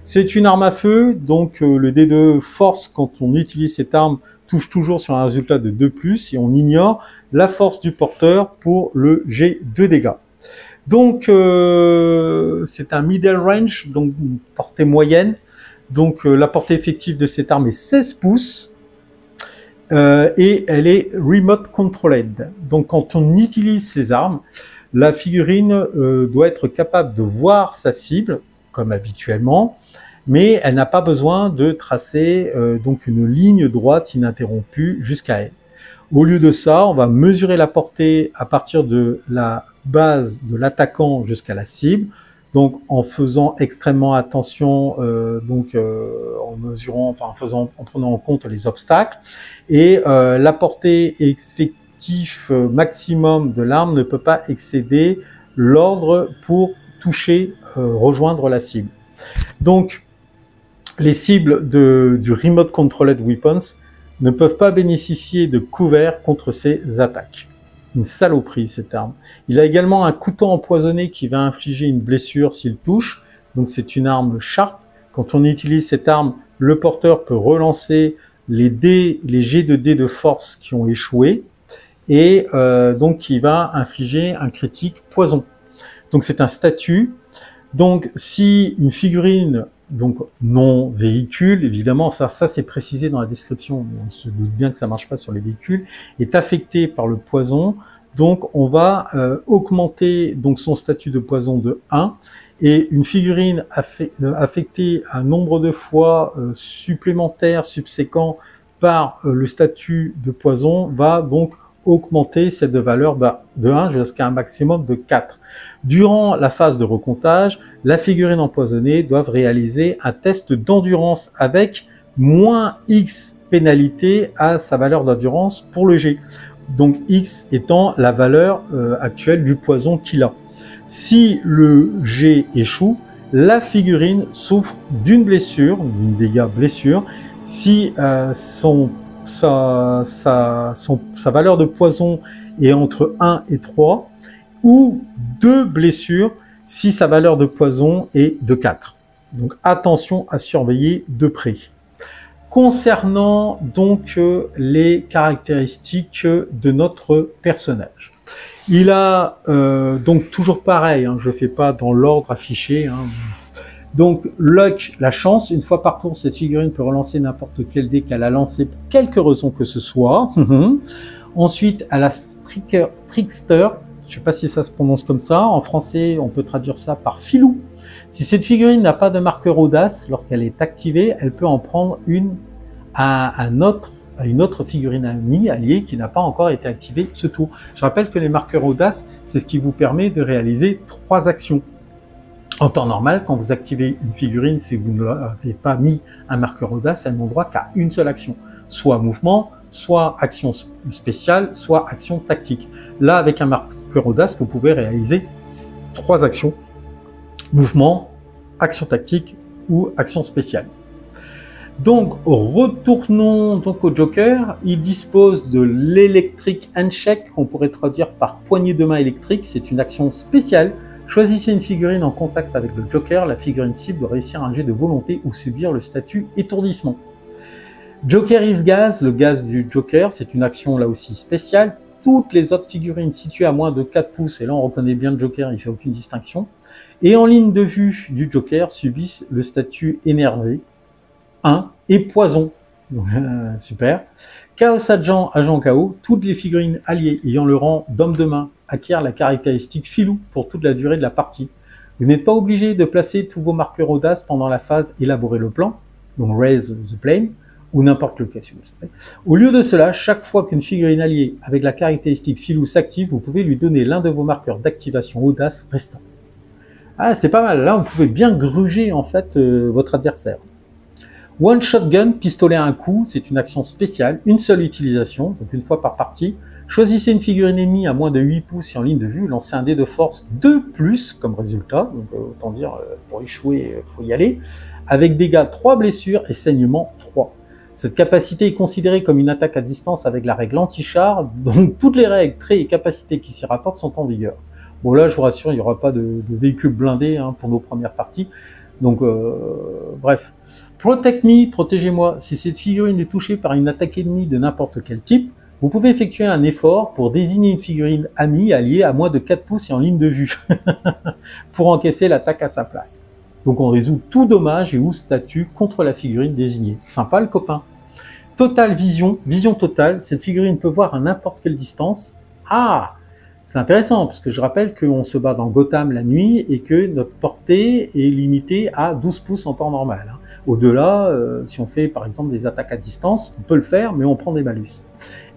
C'est une arme à feu, donc le dé de force quand on utilise cette arme touche toujours sur un résultat de 2+, et on ignore la force du porteur pour le jet de dégâts. Donc c'est un middle range, donc une portée moyenne. Donc la portée effective de cette arme est 16 pouces et elle est remote controlled. Donc quand on utilise ces armes, la figurine doit être capable de voir sa cible comme habituellement, mais elle n'a pas besoin de tracer donc une ligne droite ininterrompue jusqu'à elle. Au lieu de ça, on va mesurer la portée à partir de la base de l'attaquant jusqu'à la cible, donc en faisant extrêmement attention, en mesurant, enfin en prenant en compte les obstacles, et la portée effective maximum de l'arme ne peut pas excéder l'ordre pour toucher, rejoindre la cible. Donc les cibles du Remote Controlled Weapons ne peuvent pas bénéficier de couvert contre ces attaques. Une saloperie cette arme. Il a également un couteau empoisonné qui va infliger une blessure s'il touche, donc c'est une arme sharp. Quand on utilise cette arme, le porteur peut relancer les jets de dés de force qui ont échoué, et donc il va infliger un critique poison. Donc c'est un statut. Donc si une figurine donc non véhicule, évidemment, ça c'est précisé dans la description, on se doute bien que ça marche pas sur les véhicules, est affecté par le poison, donc on va augmenter donc son statut de poison de 1, et une figurine affectée un nombre de fois supplémentaire, subséquent par le statut de poison, va donc augmenter cette valeur de 1 jusqu'à un maximum de 4. Durant la phase de recomptage, la figurine empoisonnée doit réaliser un test d'endurance avec moins X pénalité à sa valeur d'endurance pour le G. Donc X étant la valeur actuelle du poison qu'il a. Si le G échoue, la figurine souffre d'une blessure, d'une dégât blessure. Si sa valeur de poison est entre 1 et 3, ou 2 blessures si sa valeur de poison est de 4. Donc attention à surveiller de près. Concernant donc les caractéristiques de notre personnage. Il a donc toujours pareil, hein, je ne fais pas dans l'ordre affiché. Hein. Donc luck, la chance, une fois par tour, cette figurine peut relancer n'importe quel dé qu'elle a lancé pour quelque raison que ce soit. Ensuite, elle a trickster, je ne sais pas si ça se prononce comme ça. En français, on peut traduire ça par filou. Si cette figurine n'a pas de marqueur audace, lorsqu'elle est activée, elle peut en prendre une à une autre figurine amie, alliée, qui n'a pas encore été activée ce tour. Je rappelle que les marqueurs audace, c'est ce qui vous permet de réaliser 3 actions. En temps normal, quand vous activez une figurine, si vous ne l'avez pas mis un marqueur audace, elle n'a droit qu'à une seule action. Soit mouvement, soit action spéciale, soit action tactique. Là, avec un marqueur audace, vous pouvez réaliser 3 actions. Mouvement, action tactique ou action spéciale. Donc, retournons donc au Joker. Il dispose de l'Electric Handshake, qu'on pourrait traduire par poignée de main électrique. C'est une action spéciale. Choisissez une figurine en contact avec le Joker. La figurine cible doit réussir un jet de volonté ou subir le statut étourdissement. Joker is Gaz, le gaz du Joker, c'est une action là aussi spéciale. Toutes les autres figurines situées à moins de 4 pouces, et là on reconnaît bien le Joker, il ne fait aucune distinction, et en ligne de vue du Joker subissent le statut énervé 1 et poison. Super. Chaos Agent, agent KO, toutes les figurines alliées ayant le rang d'homme de main acquièrent la caractéristique filou pour toute la durée de la partie. Vous n'êtes pas obligé de placer tous vos marqueurs audace pendant la phase élaborer le plan, donc raise the plane, ou n'importe lequel. Au lieu de cela, chaque fois qu'une figurine alliée avec la caractéristique filou s'active, vous pouvez lui donner l'un de vos marqueurs d'activation audace restants. Ah, c'est pas mal. Là, vous pouvez bien gruger en fait votre adversaire. One Shotgun, pistolet à un coup, c'est une action spéciale, une seule utilisation, donc une fois par partie. Choisissez une figurine ennemie à moins de 8 pouces et en ligne de vue, lancez un dé de force 2+ comme résultat, donc autant dire pour échouer, il faut y aller, avec dégâts 3 blessures et saignement 3. Cette capacité est considérée comme une attaque à distance avec la règle anti-char, donc toutes les règles, traits et capacités qui s'y rapportent sont en vigueur. Bon là, je vous rassure, il n'y aura pas de véhicule blindé hein, pour nos premières parties, donc bref. Protect me, protégez-moi. Si cette figurine est touchée par une attaque ennemie de n'importe quel type, vous pouvez effectuer un effort pour désigner une figurine amie alliée à moins de 4 pouces et en ligne de vue pour encaisser l'attaque à sa place. Donc on résout tout dommage et ou statut contre la figurine désignée. Sympa le copain. Total vision, vision totale. Cette figurine peut voir à n'importe quelle distance. Ah, c'est intéressant parce que je rappelle qu'on se bat dans Gotham la nuit et que notre portée est limitée à 12 pouces en temps normal. Hein. Au-delà, si on fait par exemple des attaques à distance, on peut le faire, mais on prend des malus.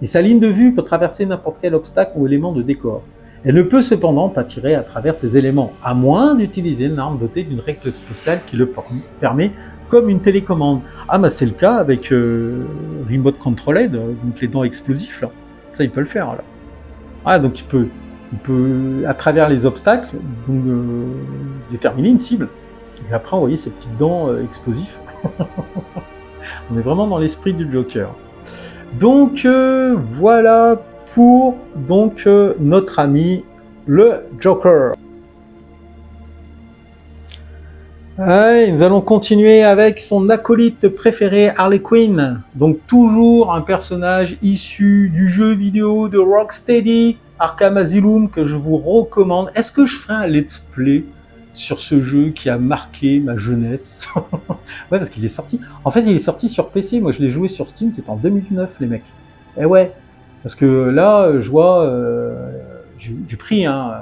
Et sa ligne de vue peut traverser n'importe quel obstacle ou élément de décor. Elle ne peut cependant pas tirer à travers ces éléments, à moins d'utiliser une arme dotée d'une règle spéciale qui le permet, comme une télécommande. Ah bah c'est le cas avec Remote Controlled, donc les dents explosifs là. Ça il peut le faire là. Ah donc il peut à travers les obstacles donc, déterminer une cible. Et après envoyer ces petites dents explosives. On est vraiment dans l'esprit du Joker. Donc voilà pour donc notre ami le Joker. Allez, nous allons continuer avec son acolyte préféré Harley Quinn. Donc toujours un personnage issu du jeu vidéo de Rocksteady, Arkham Asylum, que je vous recommande. Est-ce que je ferai un let's play sur ce jeu qui a marqué ma jeunesse? Ouais, parce qu'il est sorti. En fait, il est sorti sur PC. Moi, je l'ai joué sur Steam. C'était en 2009, les mecs. Et ouais, parce que là, je vois, j'ai pris, hein,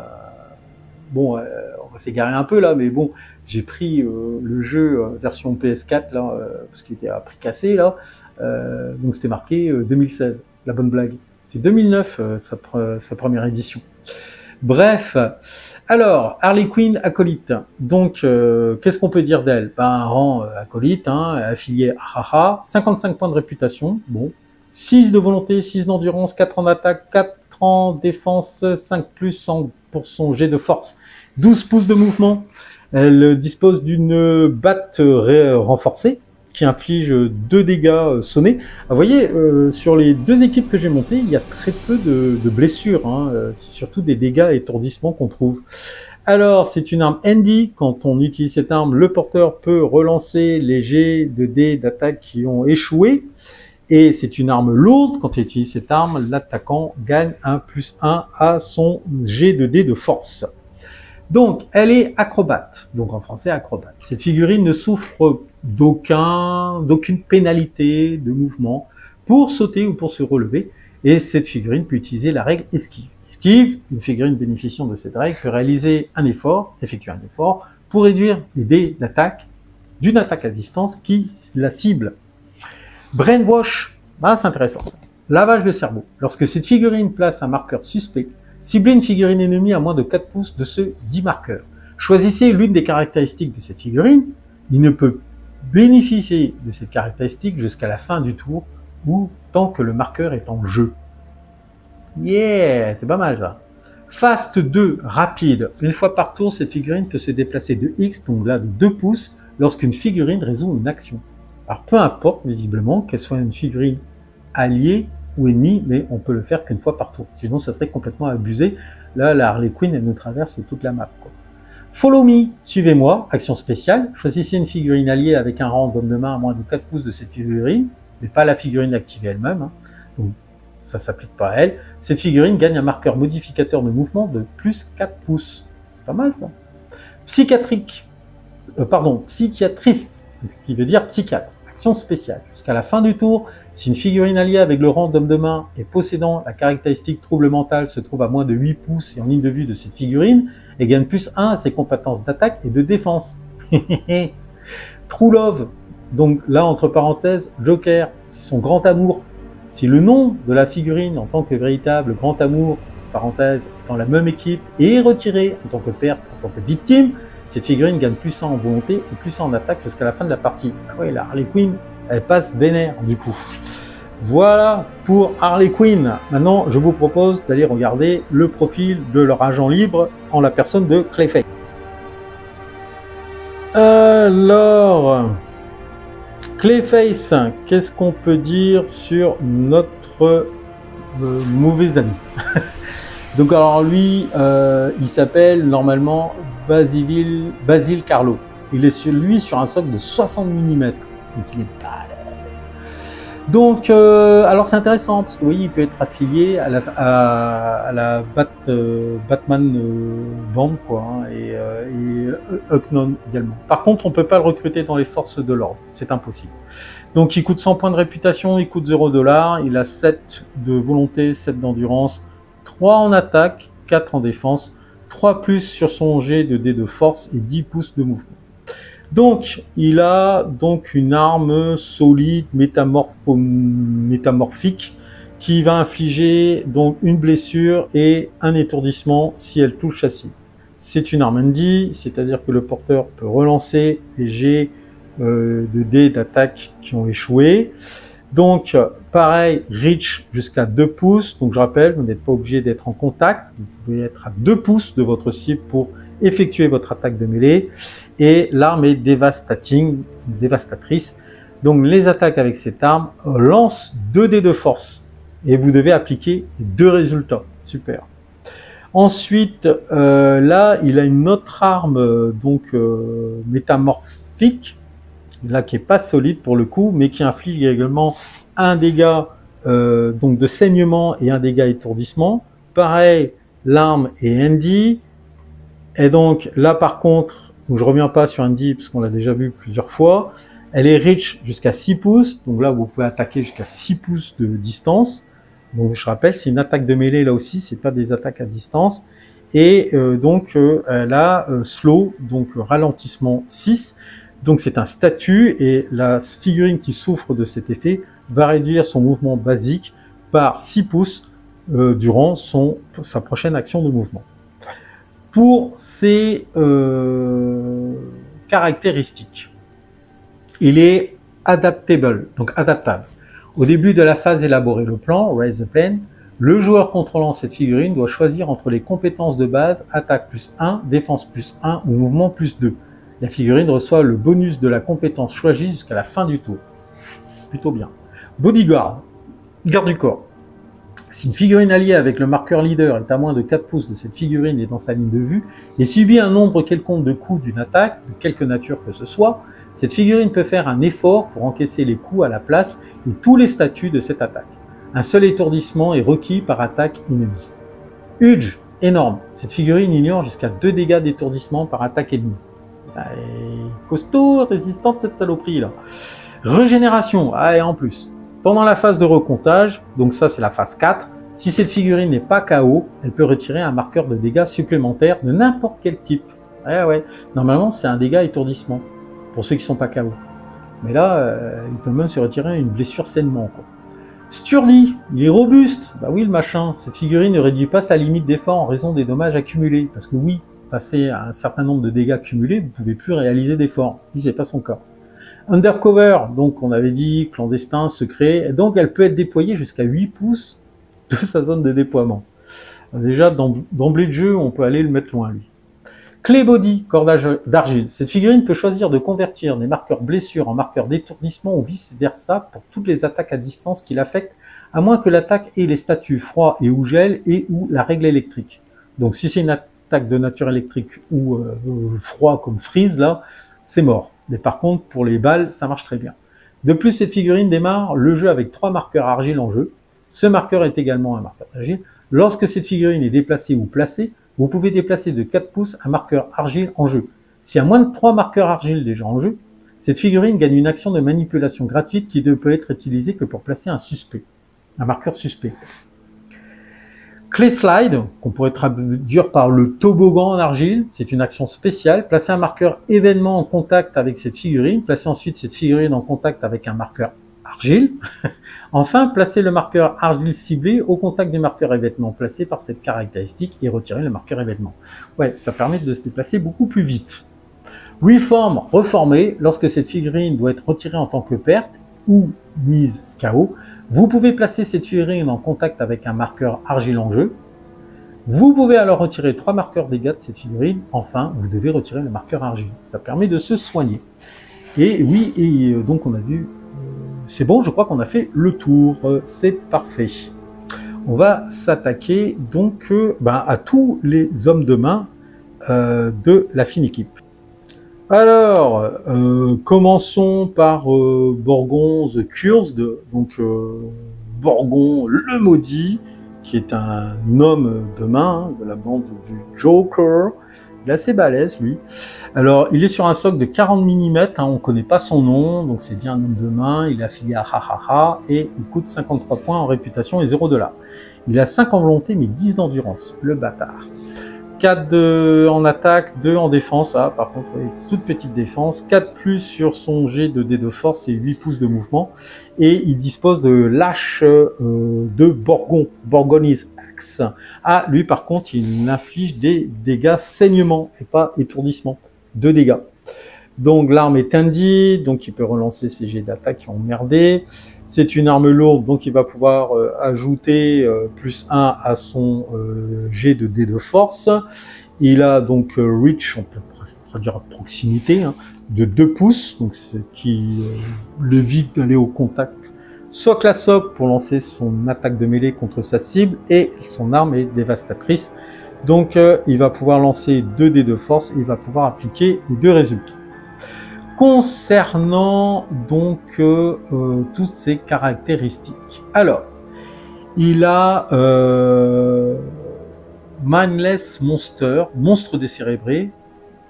bon, on va s'égarer un peu là, mais bon, j'ai pris le jeu version PS4 là, parce qu'il était à prix cassé là. Donc c'était marqué 2016. La bonne blague. C'est 2009, sa première édition. Bref, alors, Harley Quinn acolyte. Donc, qu'est-ce qu'on peut dire d'elle? Un rang acolyte, affilié à Haha, 55 points de réputation, bon, 6 de volonté, 6 d'endurance, 4 en attaque, 4 en défense, 5 plus pour son jet de force, 12 pouces de mouvement. Elle dispose d'une batte renforcée qui inflige 2 dégâts sonnés. Vous voyez, sur les 2 équipes que j'ai montées, il y a très peu de blessures. C'est surtout des dégâts et étourdissements qu'on trouve. Alors, c'est une arme handy. Quand on utilise cette arme, le porteur peut relancer les jets de dés d'attaque qui ont échoué. Et c'est une arme lourde. Quand il utilise cette arme, l'attaquant gagne un +1 à son jet de dés de force. Donc, elle est acrobate, donc en français acrobate. Cette figurine ne souffre d'aucune pénalité de mouvement pour sauter ou pour se relever. Et cette figurine peut utiliser la règle esquive. Esquive, une figurine bénéficiant de cette règle peut réaliser un effort, effectuer un effort, pour réduire les dés d'attaque d'une attaque à distance qui la cible. Brainwash, c'est intéressant. Lavage de cerveau. Lorsque cette figurine place un marqueur suspect, ciblez une figurine ennemie à moins de 4 pouces de ce 10 marqueurs. Choisissez l'une des caractéristiques de cette figurine. Il ne peut bénéficier de cette caractéristique jusqu'à la fin du tour ou tant que le marqueur est en jeu. Yeah, c'est pas mal ça. Fast 2, rapide. Une fois par tour, cette figurine peut se déplacer de X, donc là de 2 pouces, lorsqu'une figurine résout une action. Alors peu importe, visiblement, qu'elle soit une figurine alliée ou ennemie, mais on peut le faire qu'une fois par tour. Sinon, ça serait complètement abusé. Là, la Harley Quinn, elle nous traverse toute la map, quoi. Follow me, suivez-moi, action spéciale. Choisissez une figurine alliée avec un rang d'homme de main à moins de 4 pouces de cette figurine, mais pas la figurine activée elle-même. Donc, ça ne s'applique pas à elle. Cette figurine gagne un marqueur modificateur de mouvement de plus 4 pouces. C'est pas mal, ça. Psychiatriste, qui veut dire psychiatre. Action spéciale. Jusqu'à la fin du tour, si une figurine alliée avec le rang d'homme de main et possédant la caractéristique trouble mental se trouve à moins de 8 pouces et en ligne de vue de cette figurine, elle gagne +1 à ses compétences d'attaque et de défense. True Love, donc là entre parenthèses, Joker, c'est son grand amour. Si le nom de la figurine en tant que véritable grand amour, parenthèse, dans la même équipe et est retiré en tant que perte, en tant que victime, cette figurine gagne +1 en volonté et +1 en attaque jusqu'à la fin de la partie. Ah ouais, la Harley Quinn, elle passe vénère du coup. Voilà pour Harley Quinn. Maintenant, je vous propose d'aller regarder le profil de leur agent libre en la personne de Clayface. Alors, Clayface, qu'est-ce qu'on peut dire sur notre mauvais ami? Donc alors lui, il s'appelle normalement Basil Carlo. Il est sur un socle de 60 mm. Donc il est balèze. Donc, alors c'est intéressant parce que vous voyez, il peut être affilié à la Batman Band, quoi, et Hucknon également. Par contre, on peut pas le recruter dans les forces de l'ordre, c'est impossible. Donc il coûte 100 points de réputation, il coûte 0$, il a 7 de volonté, 7 d'endurance, 3 en attaque, 4 en défense, 3 plus sur son jet de dés de force et 10 pouces de mouvement. Donc, il a donc une arme solide, métamorphique, qui va infliger donc une blessure et un étourdissement si elle touche sa cible. C'est une arme handy, c'est-à-dire que le porteur peut relancer les jets de dés d'attaque qui ont échoué. Donc, pareil, reach jusqu'à 2 pouces. Donc, je rappelle, vous n'êtes pas obligé d'être en contact. Vous pouvez être à 2 pouces de votre cible pour effectuer votre attaque de mêlée. Et l'arme est dévastatrice. Donc, les attaques avec cette arme lancent 2 dés de force. Et vous devez appliquer 2 résultats. Super. Ensuite, là, il a une autre arme, métamorphique, là qui est pas solide pour le coup, mais qui inflige également un dégât donc de saignement et un dégât étourdissement. Pareil, l'arme est handy. Et donc là par contre, donc je reviens pas sur handy parce qu'on l'a déjà vu plusieurs fois. Elle est reach jusqu'à 6 pouces. Donc là vous pouvez attaquer jusqu'à 6 pouces de distance. Donc je rappelle, c'est une attaque de mêlée là aussi, c'est pas des attaques à distance. Et elle a slow, donc ralentissement 6. Donc c'est un statut et la figurine qui souffre de cet effet va réduire son mouvement basique par 6 pouces durant sa prochaine action de mouvement. Pour ses caractéristiques, il est adaptable, donc adaptable. Au début de la phase élaborer le plan, raise the plan, le joueur contrôlant cette figurine doit choisir entre les compétences de base, attaque plus 1, défense plus 1 ou mouvement plus 2. La figurine reçoit le bonus de la compétence choisie jusqu'à la fin du tour. Plutôt bien. Bodyguard, garde du corps. Si une figurine alliée avec le marqueur leader est à moins de 4 pouces de cette figurine et dans sa ligne de vue, et subit un nombre quelconque de coups d'une attaque, de quelque nature que ce soit, cette figurine peut faire un effort pour encaisser les coups à la place et tous les statuts de cette attaque. Un seul étourdissement est requis par attaque ennemie. Huge, énorme. Cette figurine ignore jusqu'à 2 dégâts d'étourdissement par attaque ennemie. Costaud, résistante cette saloperie là. Régénération, et en plus. Pendant la phase de recomptage, donc ça c'est la phase 4, si cette figurine n'est pas KO, elle peut retirer un marqueur de dégâts supplémentaires de n'importe quel type. Ouais. Normalement c'est un dégât étourdissement, pour ceux qui ne sont pas KO. Mais là, il peut même se retirer une blessure sainement, quoi. Sturdy, il est robuste. Bah oui, le machin. Cette figurine ne réduit pas sa limite d'effort en raison des dommages accumulés. Parce que oui, passé à un certain nombre de dégâts cumulés, vous ne pouvez plus réaliser d'efforts. Ce n'est pas son cas. Undercover, donc on avait dit clandestin, secret. Et donc elle peut être déployée jusqu'à 8 pouces de sa zone de déploiement. Déjà, d'emblée de jeu, on peut aller le mettre loin, lui. Clay Body, cordage d'argile. Cette figurine peut choisir de convertir des marqueurs blessures en marqueurs d'étourdissement ou vice-versa pour toutes les attaques à distance qui l'affectent, à moins que l'attaque ait les statuts froid et ou gel et ou la règle électrique. Donc si c'est une attaque de nature électrique ou froid comme freeze, là, c'est mort. Mais par contre, pour les balles, ça marche très bien. De plus, cette figurine démarre le jeu avec 3 marqueurs argile en jeu. Ce marqueur est également un marqueur d'argile. Lorsque cette figurine est déplacée ou placée, vous pouvez déplacer de 4 pouces un marqueur argile en jeu. S'il y a moins de 3 marqueurs argile déjà en jeu, cette figurine gagne une action de manipulation gratuite qui ne peut être utilisée que pour placer un marqueur suspect. Clay Slide, qu'on pourrait traduire par le toboggan en argile, c'est une action spéciale. Placer un marqueur événement en contact avec cette figurine, placer ensuite cette figurine en contact avec un marqueur argile. Enfin, placer le marqueur argile ciblé au contact du marqueur événement placé par cette caractéristique et retirer le marqueur événement. Ouais, ça permet de se déplacer beaucoup plus vite. Reform, reformer, lorsque cette figurine doit être retirée en tant que perte ou mise KO, vous pouvez placer cette figurine en contact avec un marqueur argile en jeu. Vous pouvez alors retirer 3 marqueurs dégâts de cette figurine. Enfin, vous devez retirer le marqueur argile. Ça permet de se soigner. Et oui, donc on a vu... C'est bon, je crois qu'on a fait le tour, c'est parfait. On va s'attaquer donc à tous les hommes de main de la fine équipe. Alors, commençons par Borgon the Cursed, donc Borgon le maudit, qui est un homme de main de la bande du Joker. Il est assez balèze, lui. Alors, il est sur un socle de 40 mm, on ne connaît pas son nom, donc c'est bien un homme de main. Il est affilié à Hahaha et il coûte 53 points en réputation et 0 $. Il a 5 en volonté, mais 10 d'endurance, le bâtard. 4 en attaque, 2 en défense, par contre, oui, toute petite défense. 4 plus sur son jet de dés de force et 8 pouces de mouvement. Et il dispose de l'âche de Borgon, Borgonis Axe. Lui par contre, il inflige des dégâts saignement et pas étourdissement. 2 dégâts. Donc l'arme est indie, donc il peut relancer ses jets d'attaque qui ont merdé. C'est une arme lourde, donc il va pouvoir ajouter plus 1 à son jet de dés de force. Il a donc reach, on peut traduire à proximité, de 2 pouces, donc ce qui l'évite d'aller au contact. Socle à socle pour lancer son attaque de mêlée contre sa cible, et son arme est dévastatrice. Donc il va pouvoir lancer 2 dés de force, et il va pouvoir appliquer les 2 résultats. Concernant donc toutes ces caractéristiques. Alors, il a Mindless Monster, monstre décérébré,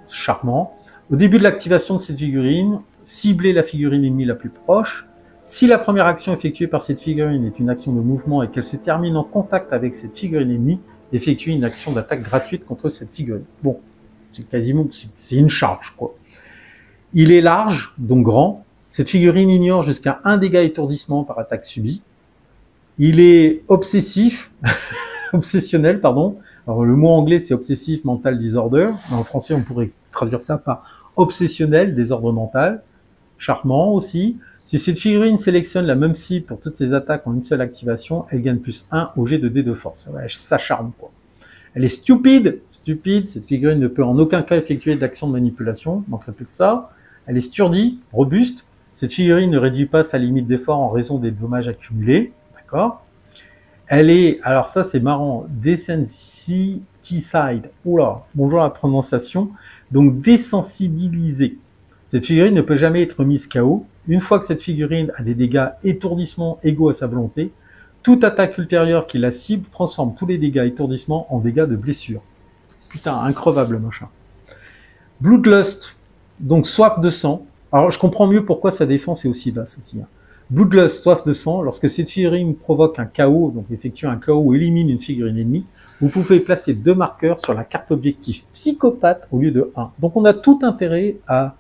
charmant. Au début de l'activation de cette figurine, ciblez la figurine ennemie la plus proche. Si la première action effectuée par cette figurine est une action de mouvement et qu'elle se termine en contact avec cette figurine ennemie, effectuez une action d'attaque gratuite contre cette figurine. Bon, c'est quasiment, c'est une charge, quoi. Il est large, donc grand. Cette figurine ignore jusqu'à 1 dégât étourdissement par attaque subie. Il est obsessif, obsessionnel, pardon. Alors, le mot anglais, c'est obsessif mental disorder. En français, on pourrait traduire ça par obsessionnel, désordre mental. Charmant aussi. Si cette figurine sélectionne la même cible pour toutes ses attaques en une seule activation, elle gagne +1 au jet de dés de force. Ouais, ça charme, quoi. Elle est stupide. Stupide, cette figurine ne peut en aucun cas effectuer d'action de manipulation. Il manquerait plus que ça. Elle est sturdie, robuste. Cette figurine ne réduit pas sa limite d'effort en raison des dommages accumulés. D'accord. Elle est, alors ça c'est marrant, desensitized. Oula, bonjour la prononciation. Donc désensibilisée. Cette figurine ne peut jamais être mise KO. Une fois que cette figurine a des dégâts étourdissement égaux à sa volonté, toute attaque ultérieure qui la cible transforme tous les dégâts étourdissement en dégâts de blessure. Putain, increvable machin. Bloodlust, donc soif de sang. Alors je comprends mieux pourquoi sa défense est aussi basse aussi. Bloodlust, soif de sang, lorsque cette figurine provoque un KO, donc effectue un KO ou élimine une figurine ennemie, vous pouvez placer 2 marqueurs sur la carte objectif psychopathe au lieu de 1. Donc on a tout intérêt à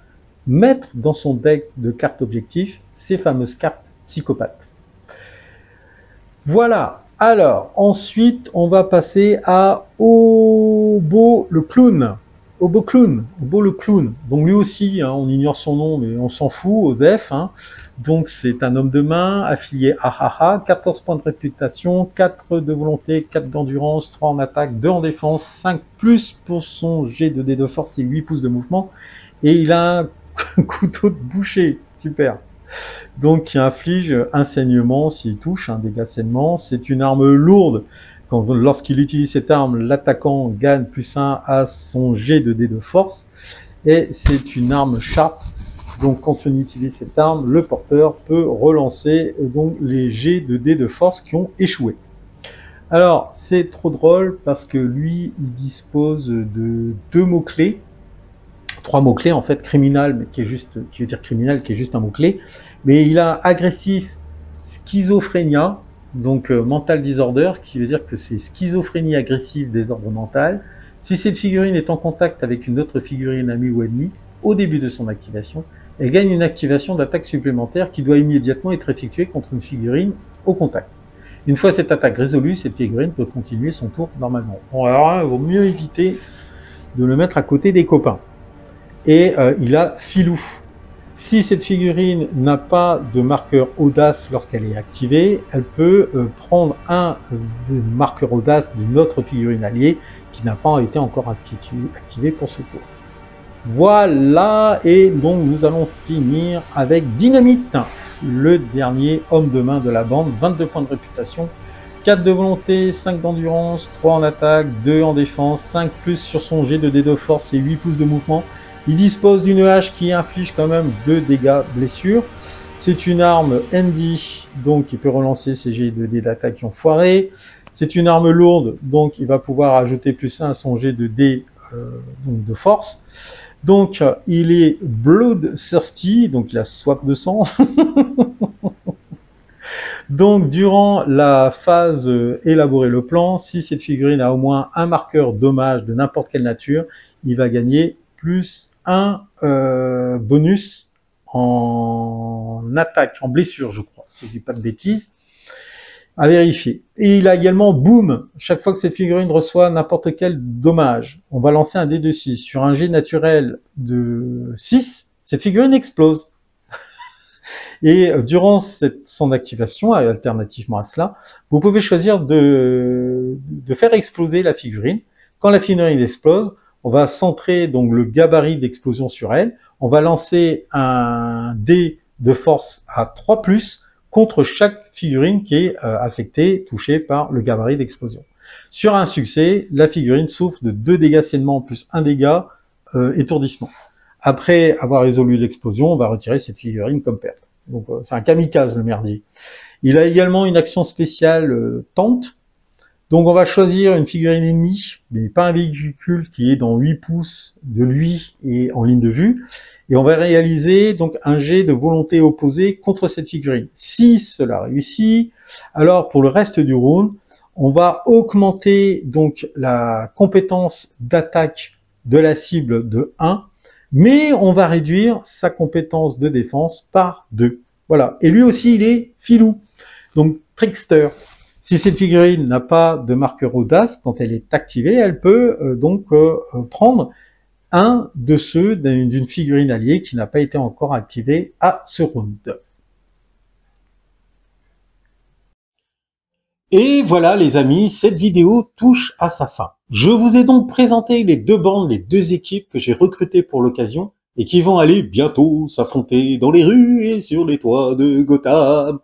mettre dans son deck de cartes objectifs ces fameuses cartes psychopathes. Voilà. Alors, ensuite, on va passer à Obo le clown. Obo clown. Obo le clown. Donc lui aussi, on ignore son nom, mais on s'en fout, Osef. Donc c'est un homme de main, affilié à Haha, 14 points de réputation, 4 de volonté, 4 d'endurance, 3 en attaque, 2 en défense, 5 plus pour son jet de dés de force et 8 pouces de mouvement. Et il a un couteau de boucher. Super. Donc qui inflige un saignement s'il touche, un dégât saignement. C'est une arme lourde. Lorsqu'il utilise cette arme, l'attaquant gagne +1 à son jet de dés de force. Et c'est une arme sharp. Donc quand on utilise cette arme, le porteur peut relancer donc les jets de dés de force qui ont échoué. Alors c'est trop drôle parce que lui, il dispose de 2 mots-clés. 3 mots-clés en fait, criminal, mais qui veut dire criminel, qui est juste un mot-clé. Mais il a agressif, schizophrénia, donc mental disorder, qui veut dire que c'est schizophrénie agressive, désordre mental. Si cette figurine est en contact avec une autre figurine amie ou ennemie, au début de son activation, elle gagne une activation d'attaque supplémentaire qui doit immédiatement être effectuée contre une figurine au contact. Une fois cette attaque résolue, cette figurine peut continuer son tour normalement. Bon, alors là, il vaut mieux éviter de le mettre à côté des copains. Et il a filou. Si cette figurine n'a pas de marqueur audace lorsqu'elle est activée, elle peut prendre un des marqueurs audace d'une autre figurine alliée qui n'a pas été encore activée pour ce tour. Voilà, et donc nous allons finir avec Dynamite, le dernier homme de main de la bande, 22 points de réputation, 4 de volonté, 5 d'endurance, 3 en attaque, 2 en défense, 5 plus sur son jet de dés de force et 8 pouces de mouvement. Il dispose d'une hache qui inflige quand même 2 dégâts blessures. C'est une arme handy, donc il peut relancer ses jets de dés d'attaque qui ont foiré. C'est une arme lourde, donc il va pouvoir ajouter +1 à son jet de dés de force. Donc il est bloodthirsty, donc il a soif de sang. Donc durant la phase élaborer le plan, si cette figurine a au moins un marqueur dommage de n'importe quelle nature, il va gagner +1 bonus en attaque, en blessure je crois, si je dis pas de bêtises, à vérifier. Et il a également boom, chaque fois que cette figurine reçoit n'importe quel dommage, on va lancer un dé de 6. Sur un jet naturel de 6, cette figurine explose. Et durant son activation, alternativement à cela, vous pouvez choisir de faire exploser la figurine. Quand la figurine explose, on va centrer donc le gabarit d'explosion sur elle. On va lancer un dé de force à 3+, contre chaque figurine qui est affectée, touchée par le gabarit d'explosion. Sur un succès, la figurine souffre de 2 dégâts saignement plus 1 dégât étourdissement. Après avoir résolu l'explosion, on va retirer cette figurine comme perte. Donc c'est un kamikaze le merdier. Il a également une action spéciale tente. Donc on va choisir une figurine ennemie, mais pas un véhicule qui est dans 8 pouces de lui et en ligne de vue. Et on va réaliser donc un jet de volonté opposée contre cette figurine. Si cela réussit, alors pour le reste du round, on va augmenter donc la compétence d'attaque de la cible de 1, mais on va réduire sa compétence de défense par 2. Voilà. Et lui aussi, il est filou. Donc Trickster. Si cette figurine n'a pas de marqueur audace, quand elle est activée, elle peut prendre un de ceux d'une figurine alliée qui n'a pas été encore activée à ce round. Et voilà les amis, cette vidéo touche à sa fin. Je vous ai donc présenté les deux bandes, les deux équipes que j'ai recrutées pour l'occasion et qui vont aller bientôt s'affronter dans les rues et sur les toits de Gotham.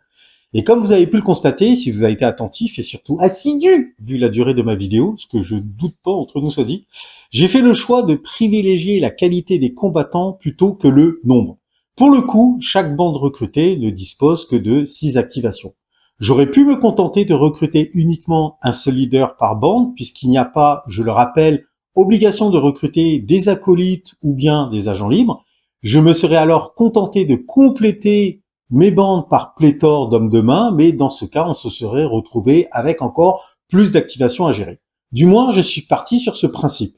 Et comme vous avez pu le constater, si vous avez été attentif et surtout assidu, vu la durée de ma vidéo, ce que je doute pas entre nous soit dit, j'ai fait le choix de privilégier la qualité des combattants plutôt que le nombre. Pour le coup, chaque bande recrutée ne dispose que de 6 activations. J'aurais pu me contenter de recruter uniquement un seul leader par bande, puisqu'il n'y a pas, je le rappelle, obligation de recruter des acolytes ou bien des agents libres. Je me serais alors contenté de compléter mes bandes par pléthore d'hommes de main, mais dans ce cas, on se serait retrouvé avec encore plus d'activations à gérer. Du moins, je suis parti sur ce principe.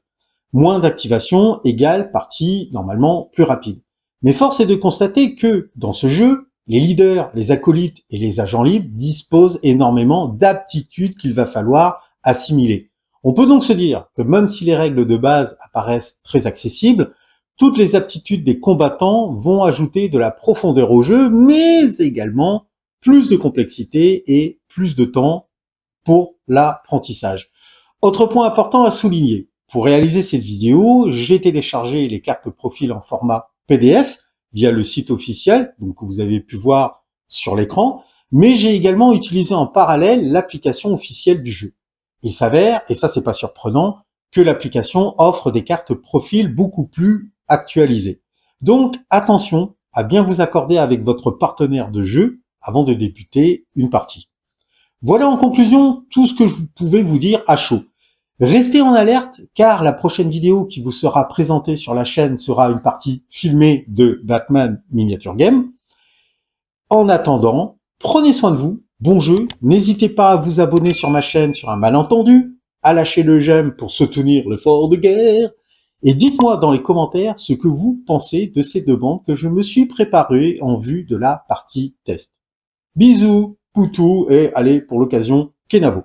Moins d'activation égale partie normalement plus rapide. Mais force est de constater que dans ce jeu, les leaders, les acolytes et les agents libres disposent énormément d'aptitudes qu'il va falloir assimiler. On peut donc se dire que même si les règles de base apparaissent très accessibles, toutes les aptitudes des combattants vont ajouter de la profondeur au jeu, mais également plus de complexité et plus de temps pour l'apprentissage. Autre point important à souligner, pour réaliser cette vidéo, j'ai téléchargé les cartes profil en format PDF via le site officiel, donc que vous avez pu voir sur l'écran, mais j'ai également utilisé en parallèle l'application officielle du jeu. Il s'avère, et ça c'est pas surprenant, que l'application offre des cartes profil beaucoup plus actualisées. Donc attention à bien vous accorder avec votre partenaire de jeu avant de débuter une partie. Voilà en conclusion tout ce que je pouvais vous dire à chaud. Restez en alerte car la prochaine vidéo qui vous sera présentée sur la chaîne sera une partie filmée de Batman Miniature Game. En attendant, prenez soin de vous, bon jeu, n'hésitez pas à vous abonner sur ma chaîne sur un malentendu, à lâcher le j'aime pour soutenir l'effort de guerre, et dites-moi dans les commentaires ce que vous pensez de ces deux bandes que je me suis préparé en vue de la partie test. Bisous, poutou et allez pour l'occasion, Kenavo.